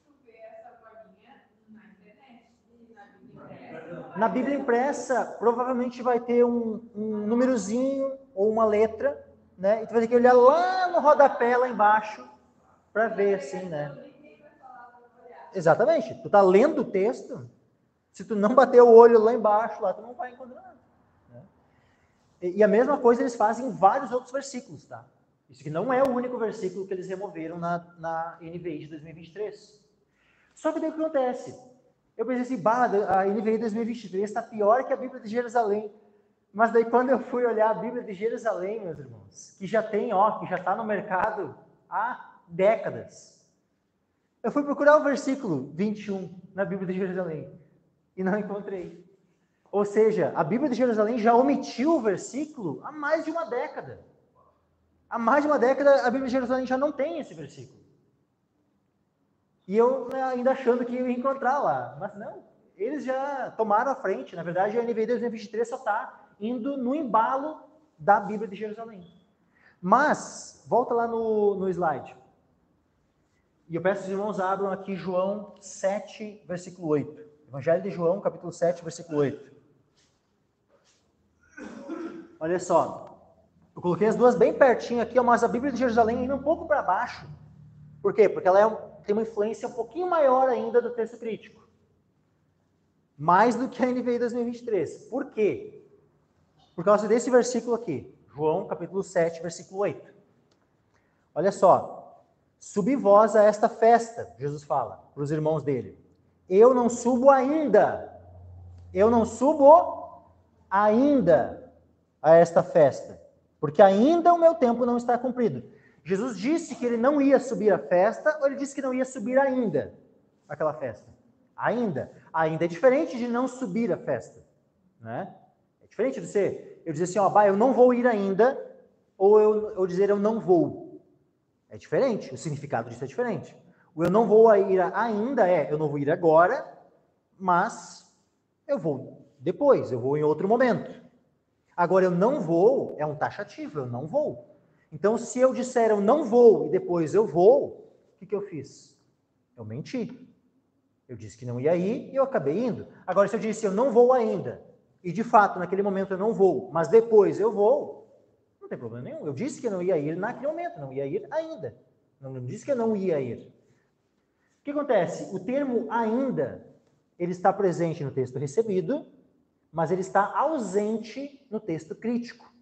tu vê essa bolinha na internet, na Bíblia impressa. Na Bíblia impressa, provavelmente vai ter um númerozinho ou uma letra, né? E tu vai ter que olhar lá no rodapé, lá embaixo, para ver, assim, né? Exatamente. Tu tá lendo o texto, se tu não bater o olho lá embaixo, lá tu não vai encontrar nada. Né? E a mesma coisa eles fazem em vários outros versículos, tá? Isso aqui não é o único versículo que eles removeram na NVI de 2023. Só que daí o que acontece? Eu pensei assim, a NVI 2023 está pior que a Bíblia de Jerusalém. Mas daí quando eu fui olhar a Bíblia de Jerusalém, meus irmãos, que já tem, que já está no mercado há décadas. Eu fui procurar o versículo 21 na Bíblia de Jerusalém e não encontrei. Ou seja, a Bíblia de Jerusalém já omitiu o versículo há mais de uma década. Há mais de uma década a Bíblia de Jerusalém já não tem esse versículo. E eu ainda achando que ia encontrar lá. Mas não, eles já tomaram a frente. Na verdade, a NVI 2023 só está indo no embalo da Bíblia de Jerusalém. Mas, volta lá no slide. E eu peço que os irmãos abram aqui João 7, versículo 8. Evangelho de João, capítulo 7, versículo 8. Olha só. Eu coloquei as duas bem pertinho aqui, mas a Bíblia de Jerusalém indo um pouco para baixo. Por quê? Porque ela tem uma influência um pouquinho maior ainda do texto crítico. Mais do que a NVI 2023. Por quê? Por causa desse versículo aqui. João, capítulo 7, versículo 8. Olha só. Subi vós a esta festa, Jesus fala para os irmãos dele. Eu não subo ainda. Eu não subo ainda a esta festa. Porque ainda o meu tempo não está cumprido. Jesus disse que ele não ia subir a festa, ou ele disse que não ia subir ainda aquela festa? Ainda. Ainda é diferente de não subir a festa. Né? É diferente de eu dizer assim, eu não vou ir ainda, ou eu dizer eu não vou. É diferente, o significado disso é diferente. O eu não vou ir ainda eu não vou ir agora, mas eu vou depois, eu vou em outro momento. Agora, eu não vou é um taxativo, eu não vou. Então, se eu disser eu não vou e depois eu vou, o que eu fiz? Eu menti. Eu disse que não ia ir e eu acabei indo. Agora, se eu disse eu não vou ainda, e de fato, naquele momento eu não vou, mas depois eu vou, não tem problema nenhum. Eu disse que eu não ia ir naquele momento, não ia ir ainda. Não disse que eu não ia ir. O que acontece? O termo ainda, ele está presente no texto recebido, mas ele está ausente no texto crítico.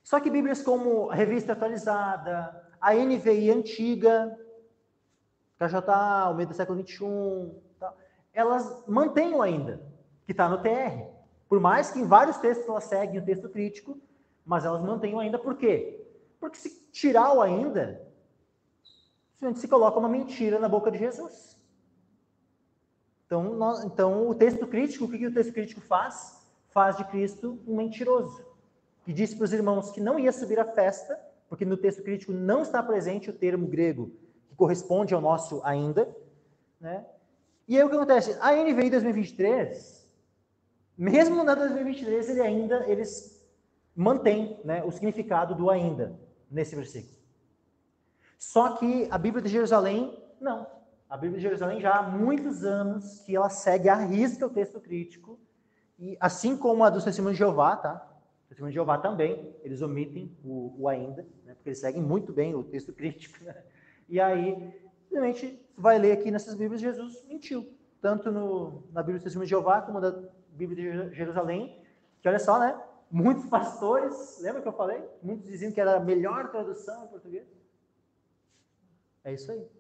Só que Bíblias como a Revista Atualizada, a NVI antiga, KJ, o meio do século XXI, elas mantêm o ainda, que está no TR. Por mais que em vários textos elas seguem o texto crítico, mas elas mantêm o ainda. Por quê? Porque se tirar o ainda, simplesmente se coloca uma mentira na boca de Jesus. Então, o texto crítico, o que o texto crítico faz? Faz de Cristo um mentiroso. Que disse para os irmãos que não ia subir à festa, porque no texto crítico não está presente o termo grego que corresponde ao nosso ainda. Né? E aí o que acontece? A NVI 2023, mesmo na 2023, eles mantêm, né, o significado do ainda nesse versículo. Só que a Bíblia de Jerusalém, não. A Bíblia de Jerusalém já há muitos anos que ela segue à risca o texto crítico, e assim como a dos Testemunhos de Jeová, tá? O Testemunho de Jeová também, eles omitem o ainda, né? Porque eles seguem muito bem o texto crítico, né? E aí, simplesmente, vai ler aqui nessas Bíblias, Jesus mentiu, tanto na Bíblia do Testemunho de Jeová como na Bíblia de Jerusalém, que olha só, né? Muitos pastores, lembra que eu falei? Muitos diziam que era a melhor tradução em português. É isso aí.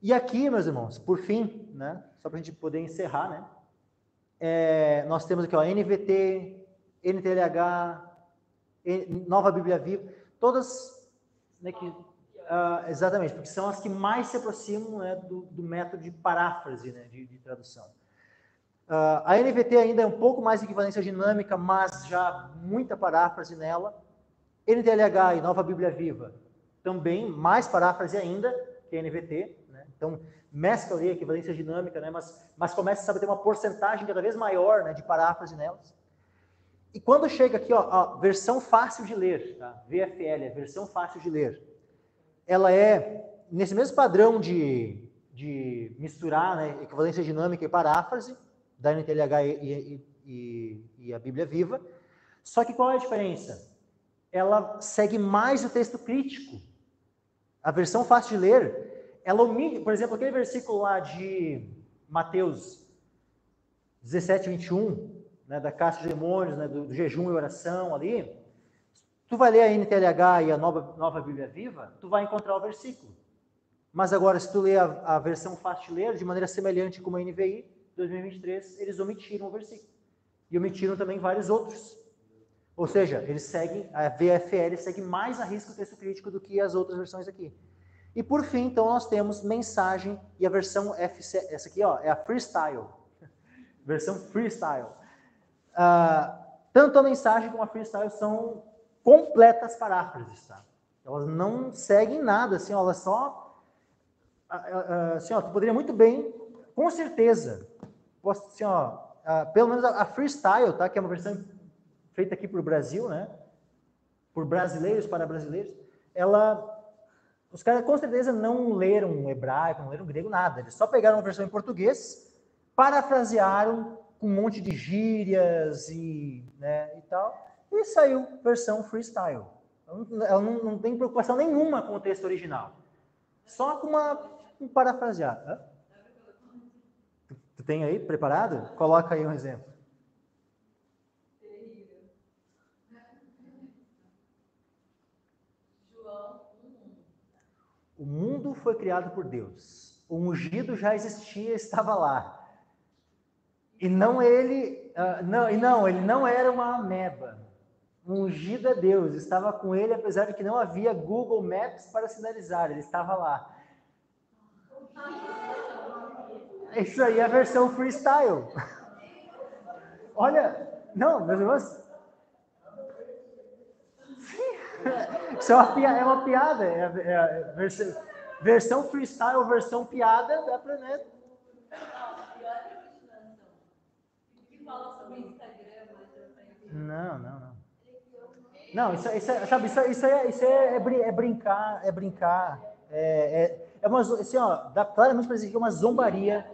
E aqui, meus irmãos, por fim, né, só para a gente poder encerrar, né, nós temos aqui, NVT, NTLH, Nova Bíblia Viva, todas, né, exatamente, porque são as que mais se aproximam, né, do método de paráfrase, né, de tradução. A NVT ainda é um pouco mais equivalência dinâmica, mas já muita paráfrase nela. NTLH e Nova Bíblia Viva, também mais paráfrase ainda que a NVT. Então, mescla ali a equivalência dinâmica, né? mas começa a ter uma porcentagem cada vez maior, né, de paráfrase nelas. E quando chega aqui, ó, versão fácil de ler, tá? VFL, versão fácil de ler. Ela é nesse mesmo padrão de misturar, né, equivalência dinâmica e paráfrase, da NTLH e a Bíblia Viva. Só que qual é a diferença? Ela segue mais o texto crítico. A versão fácil de ler, ela omite, por exemplo, aquele versículo lá de Mateus 17, 21, né, da caça de demônios, né, do jejum e oração ali. Tu vai ler a NTLH e a nova Bíblia Viva, tu vai encontrar o versículo. Mas agora, se tu ler a versão fácil de ler, de maneira semelhante como a NVI, 2023, eles omitiram o versículo. E omitiram também vários outros. Ou seja, eles seguem, a VFL segue mais a risco o texto crítico do que as outras versões aqui. E por fim, então, nós temos mensagem e a versão FC, essa aqui, ó, é a Freestyle. Versão Freestyle. Tanto a mensagem como a Freestyle são completas paráfrases, tá? Elas não seguem nada, assim, ó, elas só... assim, ó, tu poderia muito bem, com certeza, assim, ó, pelo menos a Freestyle, tá, que é uma versão feita aqui para o Brasil, né, por brasileiros para brasileiros, os caras com certeza não leram hebraico, não leram grego, nada, eles só pegaram uma versão em português, parafrasearam com um monte de gírias e tal, e saiu versão Freestyle. Ela não tem preocupação nenhuma com o texto original. Só com um parafrasear. Tu tem aí preparado? Coloca aí um exemplo. João 1:1. O mundo foi criado por Deus. O ungido já existia, estava lá. E não ele, ele não era uma ameba. O ungido é Deus, estava com ele, apesar de que não havia Google Maps para sinalizar, ele estava lá. Isso aí é a versão Freestyle. Olha, não, meus irmãos. Isso é uma piada. É a versão Freestyle, versão piada, dá pra, né? Fala sobre Instagram, Não. Não, isso é brincar. É uma, assim, ó, dá claramente para dizer que é uma zombaria.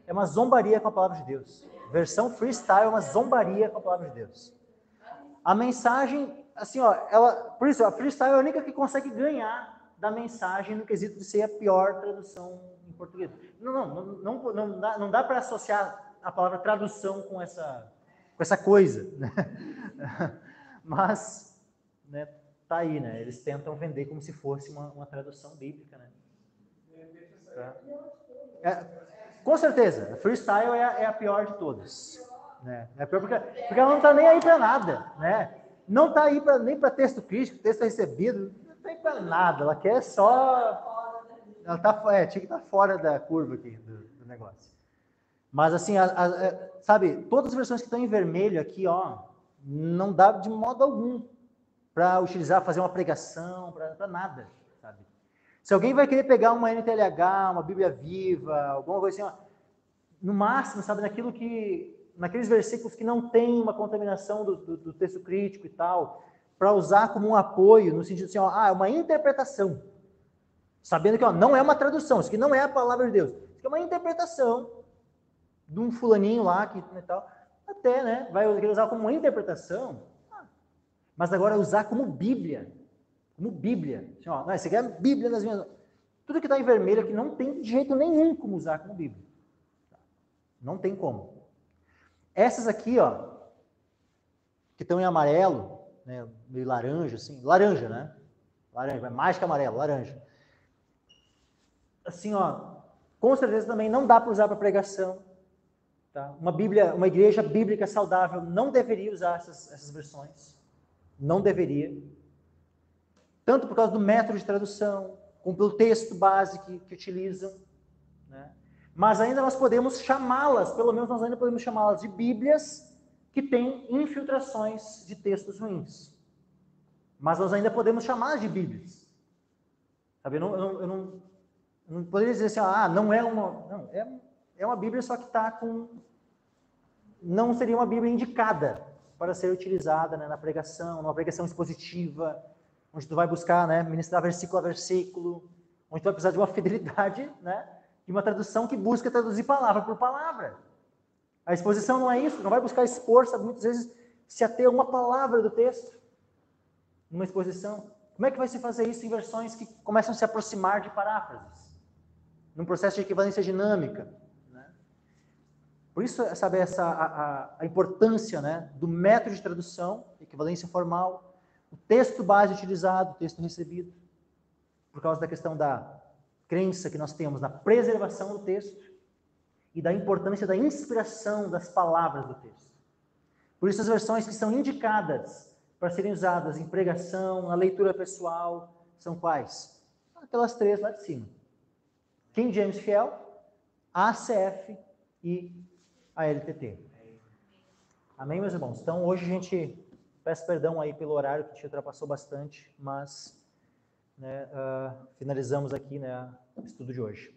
É uma zombaria com a palavra de Deus. Versão Freestyle é uma zombaria com a palavra de Deus. A mensagem, assim, ó, por isso, a Freestyle é a única que consegue ganhar da mensagem no quesito de ser a pior tradução em português. Não dá para associar a palavra tradução com essa coisa, né? Mas, né, tá aí, né? Eles tentam vender como se fosse uma tradução bíblica, né? Tá? Com certeza, a Freestyle é a pior de todas, né? É a pior porque ela não está nem aí para nada, né? Não está aí nem para texto crítico, texto recebido, não está aí para nada. Ela quer só... Ela tinha que estar fora da curva aqui do negócio. Mas assim, sabe, todas as versões que estão em vermelho aqui, ó, não dá de modo algum para utilizar, fazer uma pregação, para nada, sabe? Se alguém vai querer pegar uma NTLH, uma Bíblia Viva, alguma coisa assim, ó, no máximo, sabe, naqueles versículos que não tem uma contaminação do texto crítico e tal, para usar como um apoio, no sentido assim, ó, é uma interpretação, sabendo que, ó, não é uma tradução, isso aqui não é a palavra de Deus, isso aqui é uma interpretação de um fulaninho lá, que e tal, até, né, vai usar como uma interpretação, mas agora usar como Bíblia, assim, ó, isso aqui é a Bíblia nas minhas... Tudo que está em vermelho aqui não tem de jeito nenhum como usar como Bíblia. Não tem como. Essas aqui, ó, que estão em amarelo, né, meio laranja, assim, laranja, né? Laranja, mais que amarelo, laranja. Assim, ó, com certeza também não dá para usar para pregação. Tá? Uma igreja bíblica saudável não deveria usar essas versões. Não deveria. Tanto por causa do método de tradução, como pelo texto base que utilizam. Né? Mas ainda nós podemos chamá-las, pelo menos nós ainda podemos chamá-las de Bíblias que têm infiltrações de textos ruins. Mas nós ainda podemos chamá-las de Bíblias. Sabe? Eu não poderia dizer assim, não é uma... Não, é uma Bíblia, só que está com... Não seria uma Bíblia indicada para ser utilizada, né, na pregação, numa pregação expositiva, onde tu vai buscar, né, ministrar versículo a versículo, onde tu vai precisar de uma fidelidade, né, de uma tradução que busca traduzir palavra por palavra. A exposição não é isso, não vai buscar expor, sabe, muitas vezes se ater a uma palavra do texto, numa exposição. Como é que vai se fazer isso em versões que começam a se aproximar de paráfrases? Num processo de equivalência dinâmica, né? Por isso, sabe, a importância, né, do método de tradução, equivalência formal, o texto base utilizado, o texto recebido, por causa da questão da crença que nós temos na preservação do texto e da importância da inspiração das palavras do texto. Por isso, as versões que são indicadas para serem usadas em pregação, na leitura pessoal, são quais? Aquelas 3 lá de cima. King James Fiel, ACF e a LTT. Amém, meus irmãos? Então, hoje a gente peço perdão aí pelo horário, que a gente ultrapassou bastante, mas, né, finalizamos aqui, né, o estudo de hoje.